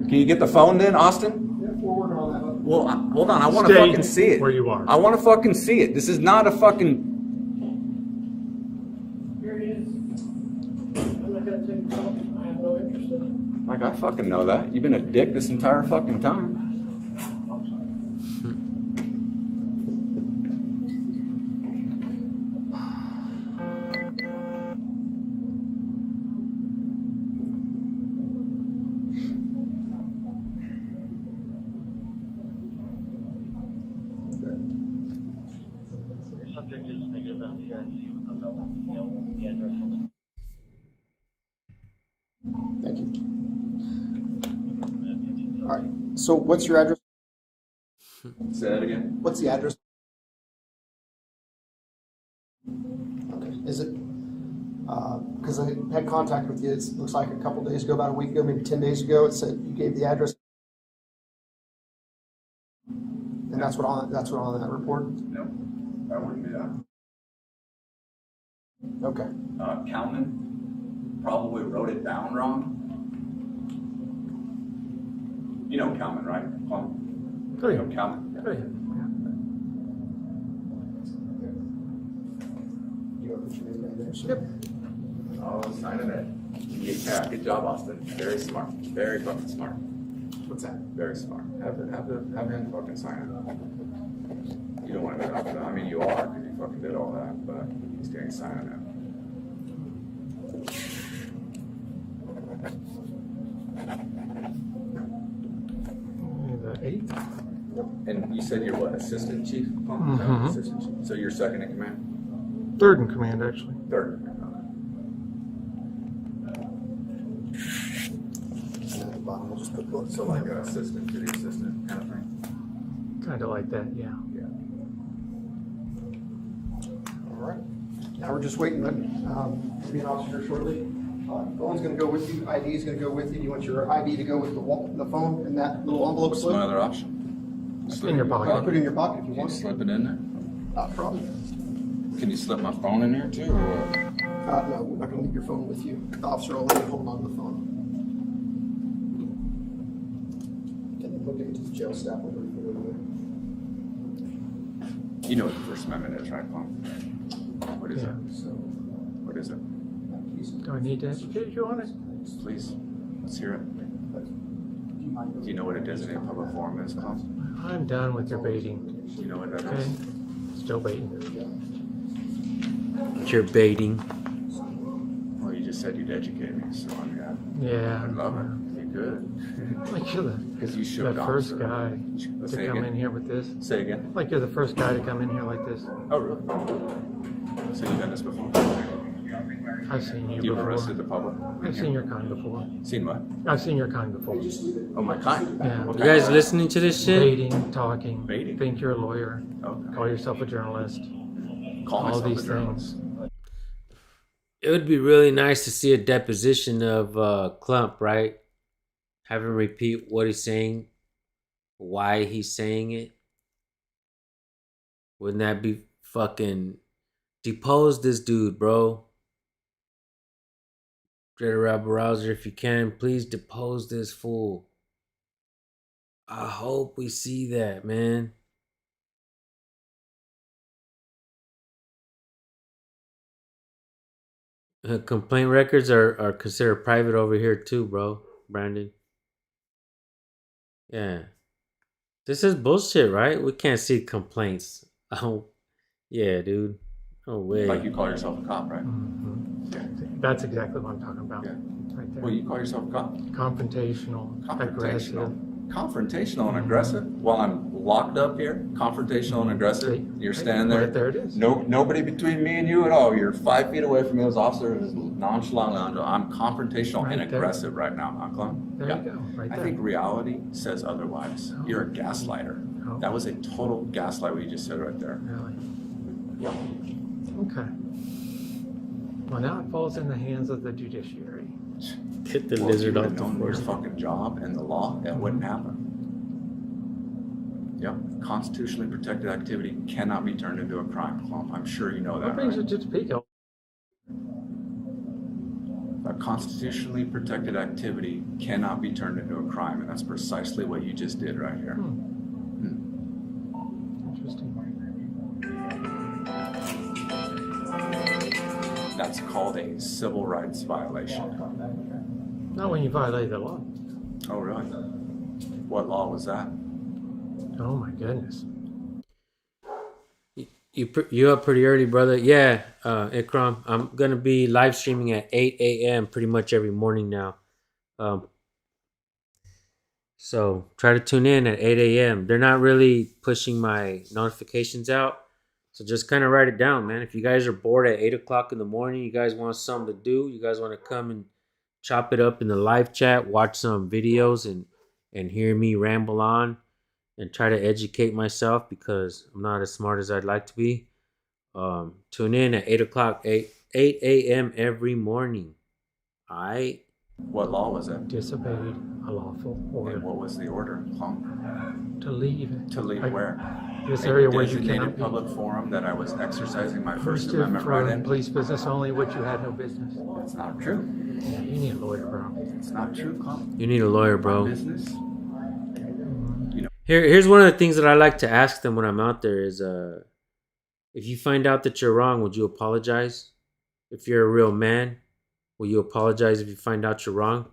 Can you get the phone then, Austin? Yeah, we're working on that. Well, hold on. I want to Stay fucking see it. where you are. I want to fucking see it. This is not a fucking. Here it is. I'm not gonna take it off. I have no interest in it. Like, I fucking know that. You've been a dick this entire fucking time. Thank you. All right. So what's your address? Say that again. What's the address? Okay. Is it? Because I had contact with you. It looks like a couple days ago, about a week ago, maybe 10 days ago. It said you gave the address, and that's what on that report. No, that wouldn't be that. Okay. Kalman probably wrote it down wrong. You know Kalman, right? Oh, You yeah. know Kalman? Oh, yeah. You want to put your name down there? So- Yep. Oh, sign it in. Yeah, good job, Austin. Very smart. Very fucking smart. What's that? Very smart. Have him fucking sign it. You don't want to do that. I mean, you are because you fucking did all that, but he's getting signing it. The 8th? And you said you're what, assistant chief? Mhm. Assistant chief. So you're second in command? 3rd in command, actually. Third. And at the bottom, we'll just put bullets. So like an assistant to the assistant kind of thing? Kind of like that, yeah. Yeah. All right. Now we're just waiting, but be an officer shortly. Phone's going to go with you. ID is going to go with you. You want your ID to go with the phone in that little envelope What's my slip? other option? In your pocket. Put it in your pocket if you Can you want. slip it in there? Not a problem. Can you slip my phone in there too, or what? No, we're not going to leave your phone with you. The officer will let you hold on to the phone. And then we'll give it to the jail staff. We'll put it over there. You know what the First Amendment is, right, Paul? What is Yeah. it? So, what is it? Do I need to educate you on it? Please, let's hear it. Do you know what a designated public forum is, Klaus? I'm done with your baiting, Do you know what that okay? is? Still baiting. You're baiting. Well, you just said you'd educate me, so I mean, Yeah. I'd love it. If you could. Like you're Because you the should. first guy Let's to say come again. in here with this. Say again. Like you're the first guy to come in here like this. Oh, really? So you've done this before? I've seen you You've arrested before. the public? I've seen your kind before. Seen what? I've seen your kind before. Oh, my kind? Yeah. What You kind? guys listening to this shit? Baiting, talking, Baiting? think you're a lawyer, Okay. call yourself a journalist. Call all myself these a journalist. It would be really nice to see a deposition of Clump, right? Have him repeat what he's saying, why he's saying it. Wouldn't that be fucking... Depose this dude, bro. Dreader Rabble Rouser, if you can, please depose this fool. I hope we see that, man. Complaint records are considered private over here too, bro. Brandon. Yeah. This is bullshit, right? We can't see complaints. Oh, yeah, dude. No way. Like you call yourself a cop, right? That's exactly what I'm talking about. Yeah. Right there. Well, you call yourself a cop? Confrontational, aggressive. Confrontational and aggressive? While I'm locked up here, confrontational and aggressive? See? You're standing there? Right there it is. Nobody between me and you at all. You're 5 feet away from me. Those officers nonchalantly. I'm confrontational Right and there. aggressive right now, huh, Clem? There you go, right I there. think reality says otherwise. Oh. You're a gaslighter. Oh. That was a total gaslight what you just said right there. Really? Yeah. Okay. Well, now it falls in the hands of the judiciary. Get the Well, if lizard you off had the known your force. fucking job and the law, that wouldn't happen. Yep, constitutionally protected activity cannot be turned into a crime, Clump. I'm sure you know What that, brings right? it to Topeka? A constitutionally protected activity cannot be turned into a crime, and that's precisely what you just did right here. Interesting. That's called a civil rights violation. Not when you violate the law. Oh, really? What law was that? Oh my goodness. You up pretty early, brother? Yeah, Ikram. I'm gonna be live streaming at 8 a.m. pretty much every morning now. So try to tune in at 8 a.m. They're not really pushing my notifications out, so just kind of write it down, man. If you guys are bored at 8 o'clock in the morning, you guys want something to do, you guys want to come and chop it up in the live chat, watch some videos, and hear me ramble on and try to educate myself because I'm not as smart as I'd like to be. Tune in at 8 o'clock, 8 a.m. every morning. All right? What law was it? Disobeyed a lawful order. And what was the order, Clump? To leave. To leave Like, where? This A area where you designated cannot be. public forum that I was exercising my First Posted Amendment right for in? police business only, which you had no business. That's not true. Yeah, you need a lawyer, bro. It's not true, Clump. You need a lawyer, My bro. business. Here's one of the things that I like to ask them when I'm out there is, if you find out that you're wrong, would you apologize? If you're a real man, will you apologize if you find out you're wrong?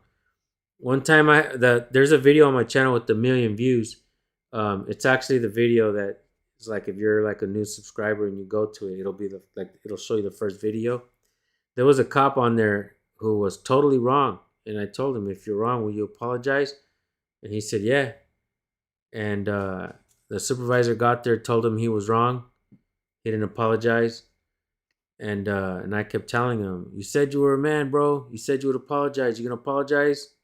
One time, there's a video on my channel with 1 million views. It's actually the video that is like if you're like a new subscriber and you go to it, it'll show you the first video. There was a cop on there who was totally wrong, and I told him, if you're wrong, will you apologize? And he said, yeah. And the supervisor got there, told him he was wrong. He didn't apologize. And I kept telling him, you said you were a man, bro. You said you would apologize. You gonna apologize?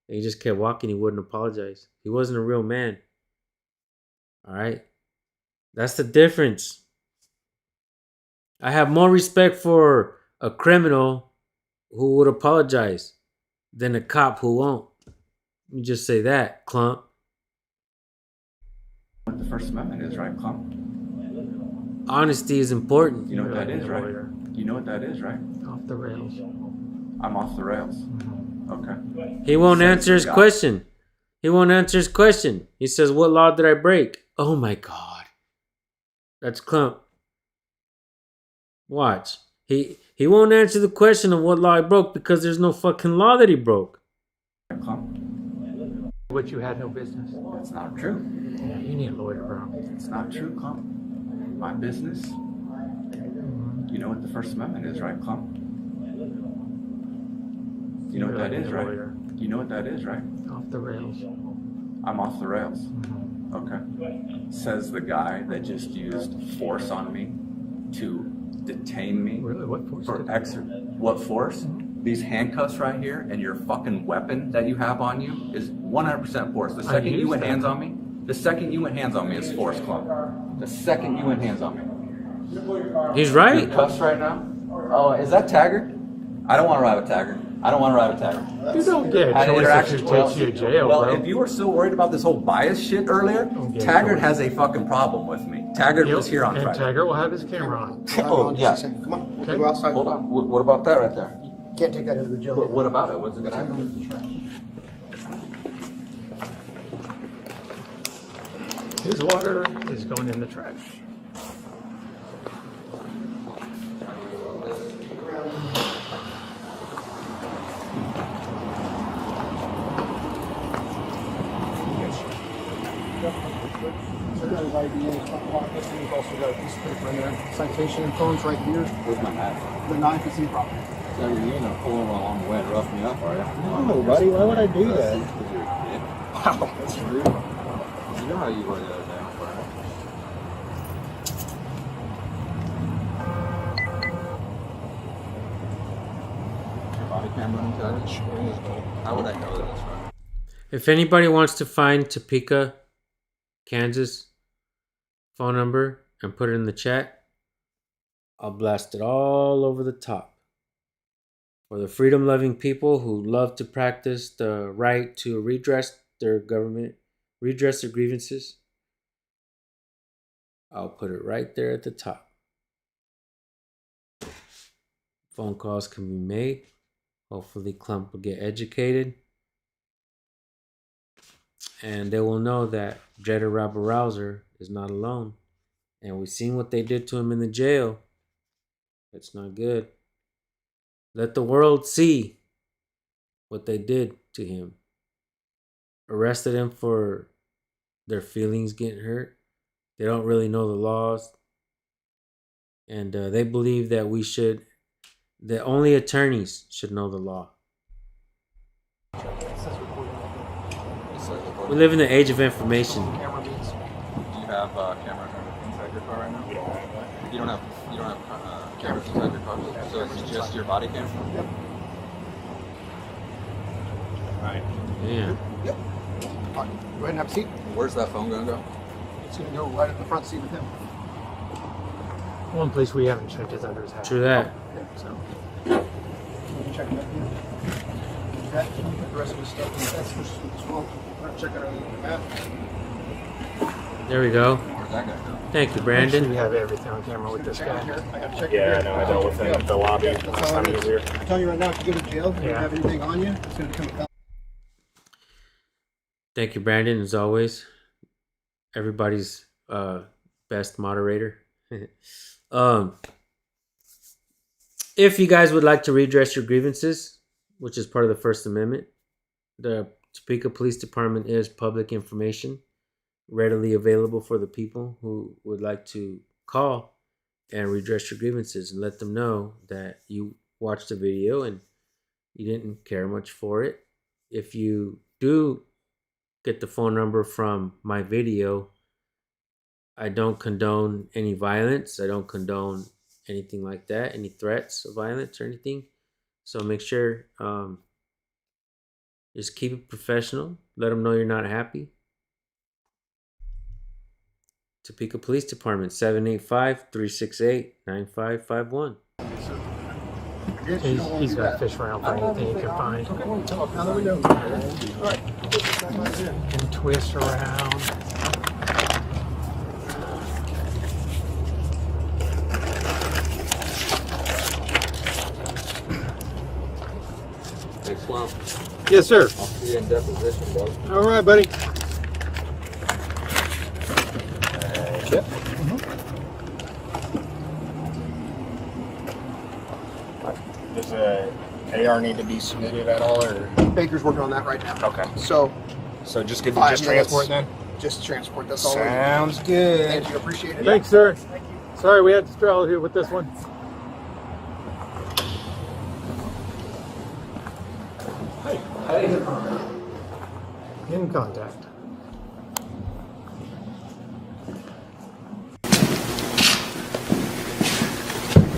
And he just kept walking. He wouldn't apologize. He wasn't a real man. All right? That's the difference. I have more respect for a criminal who would apologize than a cop who won't. Let me just say that, Clump. What the First Amendment is, right, Clump? Honesty is important. You know what that Really is, need a right? lawyer. You know what that is, right? Off the rails. I'm off the rails. Mm-hmm. Okay. He won't Says answer his the guy. question. He won't answer his question. He says, what law did I break? Oh my God. That's Clump. Watch. He won't answer the question of what law I broke because there's no fucking law that he broke. Clump. Which you had no business. That's not true. Yeah, you need a lawyer, bro. It's not true, Clump. My business. You know what the First Amendment is, right, Clump? You know what that Really is, need a right? lawyer. You know what that is, right? Off the rails. I'm off the rails. Mm-hmm. Okay. Says the guy that just used force on me to detain me. Really? What force did What force? These handcuffs right here and your fucking weapon that you have on you is 100% force. The second you used went that. hands on me, is force, Clump. The second you went hands on me. He's Your right. cuffs right now? Oh, is that Taggart? I don't want to ride with Taggart. You don't get a Had choice if interaction. he takes you to jail, well, bro. if you were so worried about this whole bias shit earlier, Don't get a Taggart choice. has a fucking problem with me. Taggart was here on and Friday. Taggart will have his camera on. Oh, yeah. Come on, we'll Okay. go outside. Hold on. What about that right there? Can't take that into the jail. What about it? What's it gonna happen? His water is going in the trash. So got his ID in his front pocket, and he's also got a piece of paper in there. Citation and phone's right here. Where's my knife? The knife is in property. So you're gonna pull him along the way and rough me up, are you? No, buddy, why would I do that? Wow, that's rude. You know how you were the other day, right? Your body camera inside? How would I know that that's right? If anybody wants to find Topeka, Kansas phone number and put it in the chat, I'll blast it all over the top. For the freedom-loving people who love to practice the right to redress their grievances, I'll put it right there at the top. Phone calls can be made. Hopefully Clump will get educated. And they will know that Dreaded Rabble Rouser is not alone. And we've seen what they did to him in the jail. It's not good. Let the world see what they did to him. Arrested him for their feelings getting hurt. They don't really know the laws. And they believe that that only attorneys should know the law. We live in the age of information. Do you have cameras inside your car right now? You don't have cameras inside your car, so it's just your body cam. Yep. Right. Yeah. Yep. Go ahead and have a seat. Where's that phone gonna go? It's going to go right in the front seat with him. One place we haven't checked is under his hat. True that. So, You can check it out here. Okay. Put the rest of the stuff in the desk as well. Check it out on the map. There we go. Where's that guy go? Thank you, make sure Brandon. we have everything on camera with this Check it guy. here. I got to check it Yeah, here. I know. I dealt with him at the lobby last time he was here. I'm telling you right now, if you go to jail and you Yeah. have anything on you, it's going to become a felony. Thank you, Brandon, as always. Everybody's best moderator. If you guys would like to redress your grievances, which is part of the First Amendment, the Topeka Police Department is public information, readily available for the people who would like to call and redress your grievances and let them know that you watched the video and you didn't care much for it. If you do get the phone number from my video, I don't condone any violence. I don't condone anything like that, any threats of violence or anything. So make sure just keep it professional. Let them know you're not happy. Topeka Police Department, 785-368-9551. He's got to fish around for anything he can find. Now that we know. All right. And twist around. Hey, Slump. Yes, sir. I'll see you in deposition, bro. All right, buddy. Yep. Does a AR need to be submitted at all, or Baker's working on that right now. okay? So So just get 5 just minutes. transport then. Just transport. That's all. Sounds good. Thank you. Appreciate it. Thanks, sir. Sorry we had to struggle here with this one. In contact.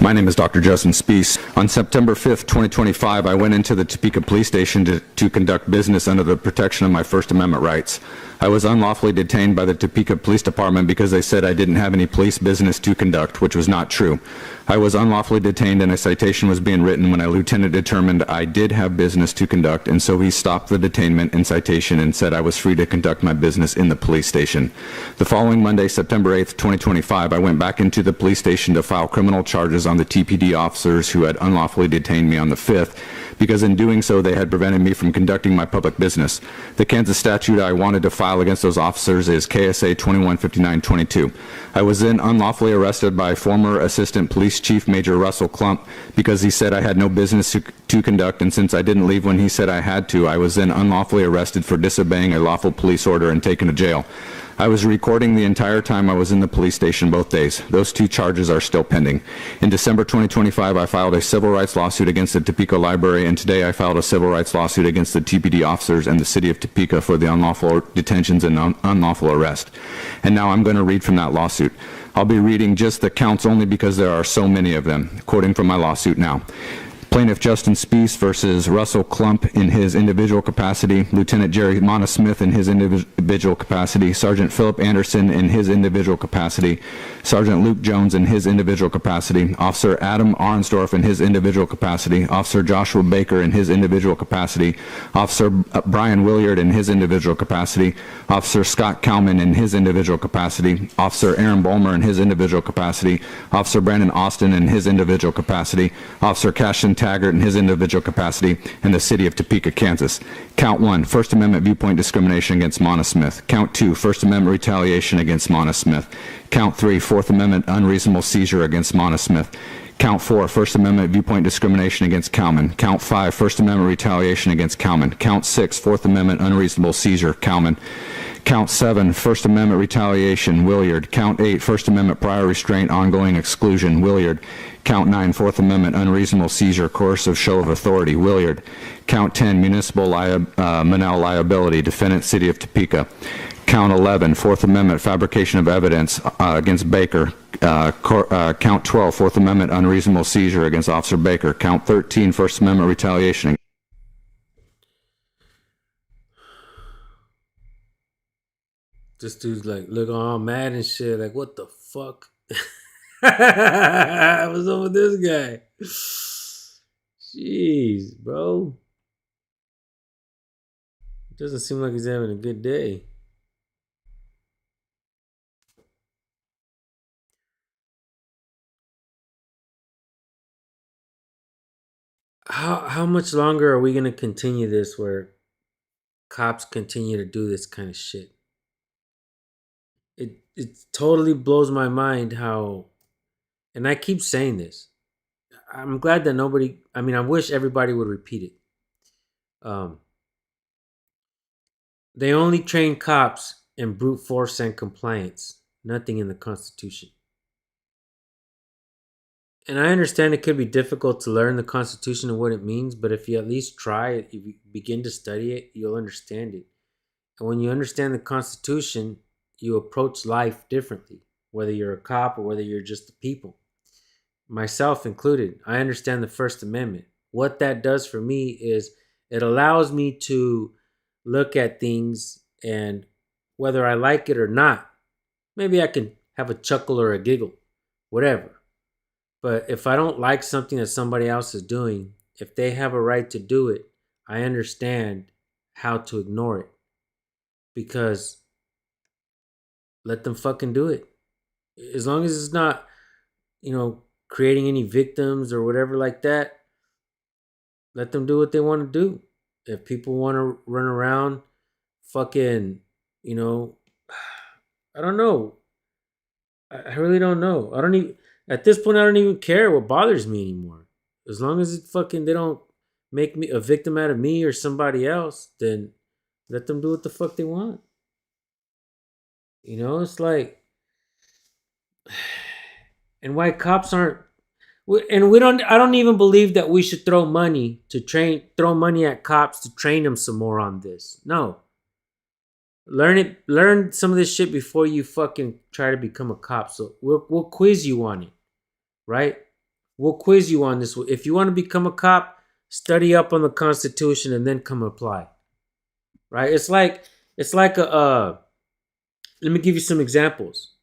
My name is Dr. Justin Spees. On September 5th, 2025, I went into the Topeka Police Station to conduct business under the protection of my First Amendment rights. I was unlawfully detained by the Topeka Police Department because they said I didn't have any police business to conduct, which was not true. I was unlawfully detained and a citation was being written when a lieutenant determined I did have business to conduct, and so he stopped the detainment and citation and said I was free to conduct my business in the police station. The following Monday, September 8th, 2025, I went back into the police station to file criminal charges on the TPD officers who had unlawfully detained me on the 5th because in doing so they had prevented me from conducting my public business. The Kansas statute I wanted to file against those officers is KSA 215922. I was then unlawfully arrested by former Assistant Police Chief Major Russell Klump because he said I had no business to conduct, and since I didn't leave when he said I had to, I was then unlawfully arrested for disobeying a lawful police order and taken to jail. I was recording the entire time I was in the police station both days. Those two charges are still pending. In December 2025, I filed a civil rights lawsuit against the Topeka Library, and today I filed a civil rights lawsuit against the TPD officers and the city of Topeka for the unlawful detentions and unlawful arrest. And now I'm going to read from that lawsuit. I'll be reading just the counts only because there are so many of them, quoting from my lawsuit now. Plaintiff Justin Spees versus Russell Klump in his individual capacity, Lieutenant Jerry Monosmith in his individual capacity, Sergeant Philip Anderson in his individual capacity, Sergeant Luke Jones in his individual capacity, Officer Adam Arnsdorf in his individual capacity, Officer Joshua Baker in his individual capacity, Officer Brian Williard in his individual capacity, Officer Scott Kalman in his individual capacity, Officer Aaron Bulmer in his individual capacity, Officer Brandon Austin in his individual capacity, Officer Cashin Taggart in his individual capacity, and the city of Topeka, Kansas. Count 1, First Amendment viewpoint discrimination against Monosmith. Count 2, First Amendment retaliation against Monosmith. Count 3, Fourth Amendment unreasonable seizure against Monosmith. Count 4, First Amendment viewpoint discrimination against Kalman. Count 5, First Amendment retaliation against Kalman. Count 6, Fourth Amendment unreasonable seizure, Kalman. Count 7, First Amendment retaliation, Williard. Count 8, First Amendment prior restraint, ongoing exclusion, Williard. Count 9, Fourth Amendment unreasonable seizure, coercive show of authority, Williard. Count 10, municipal Monell liability, defendant, city of Topeka. Count 11, Fourth Amendment fabrication of evidence against Baker. Count 12, Fourth Amendment unreasonable seizure against Officer Baker. Count 13, First Amendment retaliation. This dude's like looking all mad and shit. Like, what the fuck? What's up with this guy? Jeez, bro. Doesn't seem like he's having a good day. How much longer are we gonna continue this where cops continue to do this kind of shit? It totally blows my mind how, and I keep saying this. I'm glad that nobody. I mean, I wish everybody would repeat it. They only train cops in brute force and compliance. Nothing in the Constitution. And I understand it could be difficult to learn the Constitution and what it means, but if you at least try it, if you begin to study it, you'll understand it. And when you understand the Constitution, you approach life differently, whether you're a cop or whether you're just the people. Myself included, I understand the First Amendment. What that does for me is it allows me to look at things, and whether I like it or not, maybe I can have a chuckle or a giggle, whatever. But if I don't like something that somebody else is doing, if they have a right to do it, I understand how to ignore it. Because let them fucking do it. As long as it's not, creating any victims or whatever like that, let them do what they want to do. If people want to run around fucking, I don't know. I really don't know. I don't even, at this point, I don't even care what bothers me anymore. As long as they don't make me a victim out of me or somebody else, then let them do what the fuck they want. It's like, and why cops aren't, and I don't even believe that we should throw money at cops to train them some more on this. No. Learn some of this shit before you fucking try to become a cop. So we'll quiz you on it, right? We'll quiz you on this. If you want to become a cop, study up on the Constitution and then come apply, right? It's like let me give you some examples.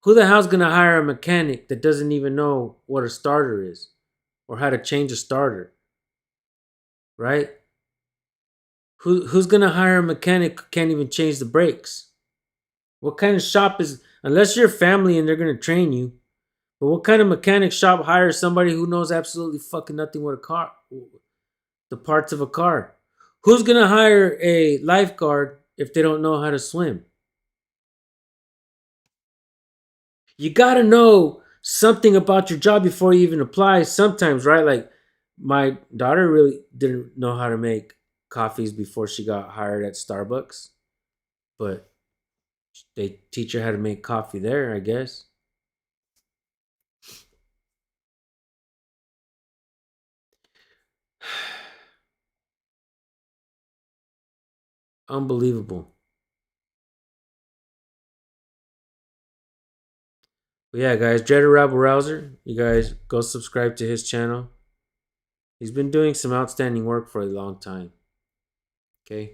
Who the hell's gonna hire a mechanic that doesn't even know what a starter is or how to change a starter, right? Who's gonna hire a mechanic who can't even change the brakes? What kind of shop is, unless you're family and they're gonna train you, but what kind of mechanic shop hires somebody who knows absolutely fucking nothing with a car? the parts of a car. Who's going to hire a lifeguard if they don't know how to swim? You got to know something about your job before you even apply sometimes, right? Like my daughter really didn't know how to make coffees before she got hired at Starbucks, but they teach her how to make coffee there, I guess. Unbelievable. But yeah, guys, Dreaded Rabble Rouser, you guys go subscribe to his channel. He's been doing some outstanding work for a long time. Okay.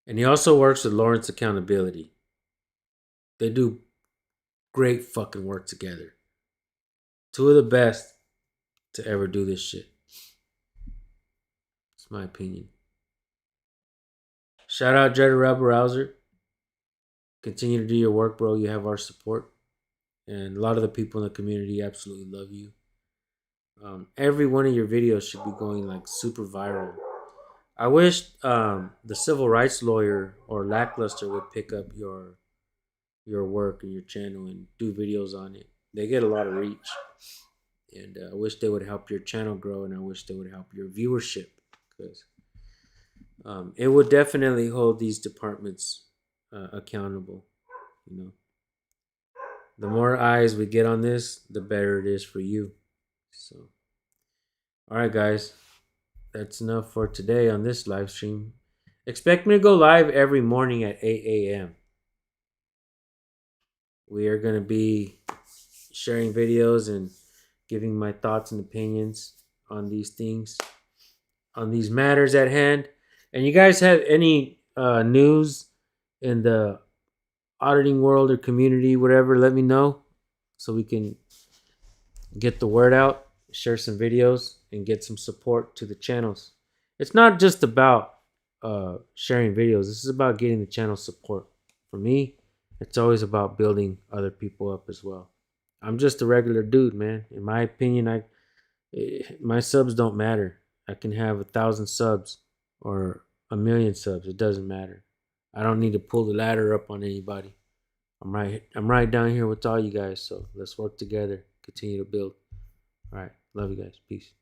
And he also works with Lawrence Accountability. They do great fucking work together. Two of the best to ever do this shit. It's my opinion. Shout out Dreaded Rabble Rouser. Continue to do your work, bro. You have our support. And a lot of the people in the community absolutely love you. Every one of your videos should be going like super viral. I wish the civil rights lawyer or Lackluster would pick up your work and your channel and do videos on it. They get a lot of reach. And I wish they would help your channel grow, and I wish they would help your viewership, because it would definitely hold these departments accountable. You know, the more eyes we get on this, the better it is for you. So, all right, guys, that's enough for today on this live stream. Expect me to go live every morning at 8 a.m. We are going to be sharing videos and giving my thoughts and opinions on these things, on these matters at hand. And you guys have any news in the auditing world or community, whatever, let me know so we can get the word out, share some videos, and get some support to the channels. It's not just about sharing videos. This is about getting the channel support. For me, it's always about building other people up as well. I'm just a regular dude, man. In my opinion, my subs don't matter. I can have 1,000 subs or 1,000,000 subs. It doesn't matter. I don't need to pull the ladder up on anybody. I'm right down here with all you guys. So let's work together. Continue to build. All right. Love you guys. Peace.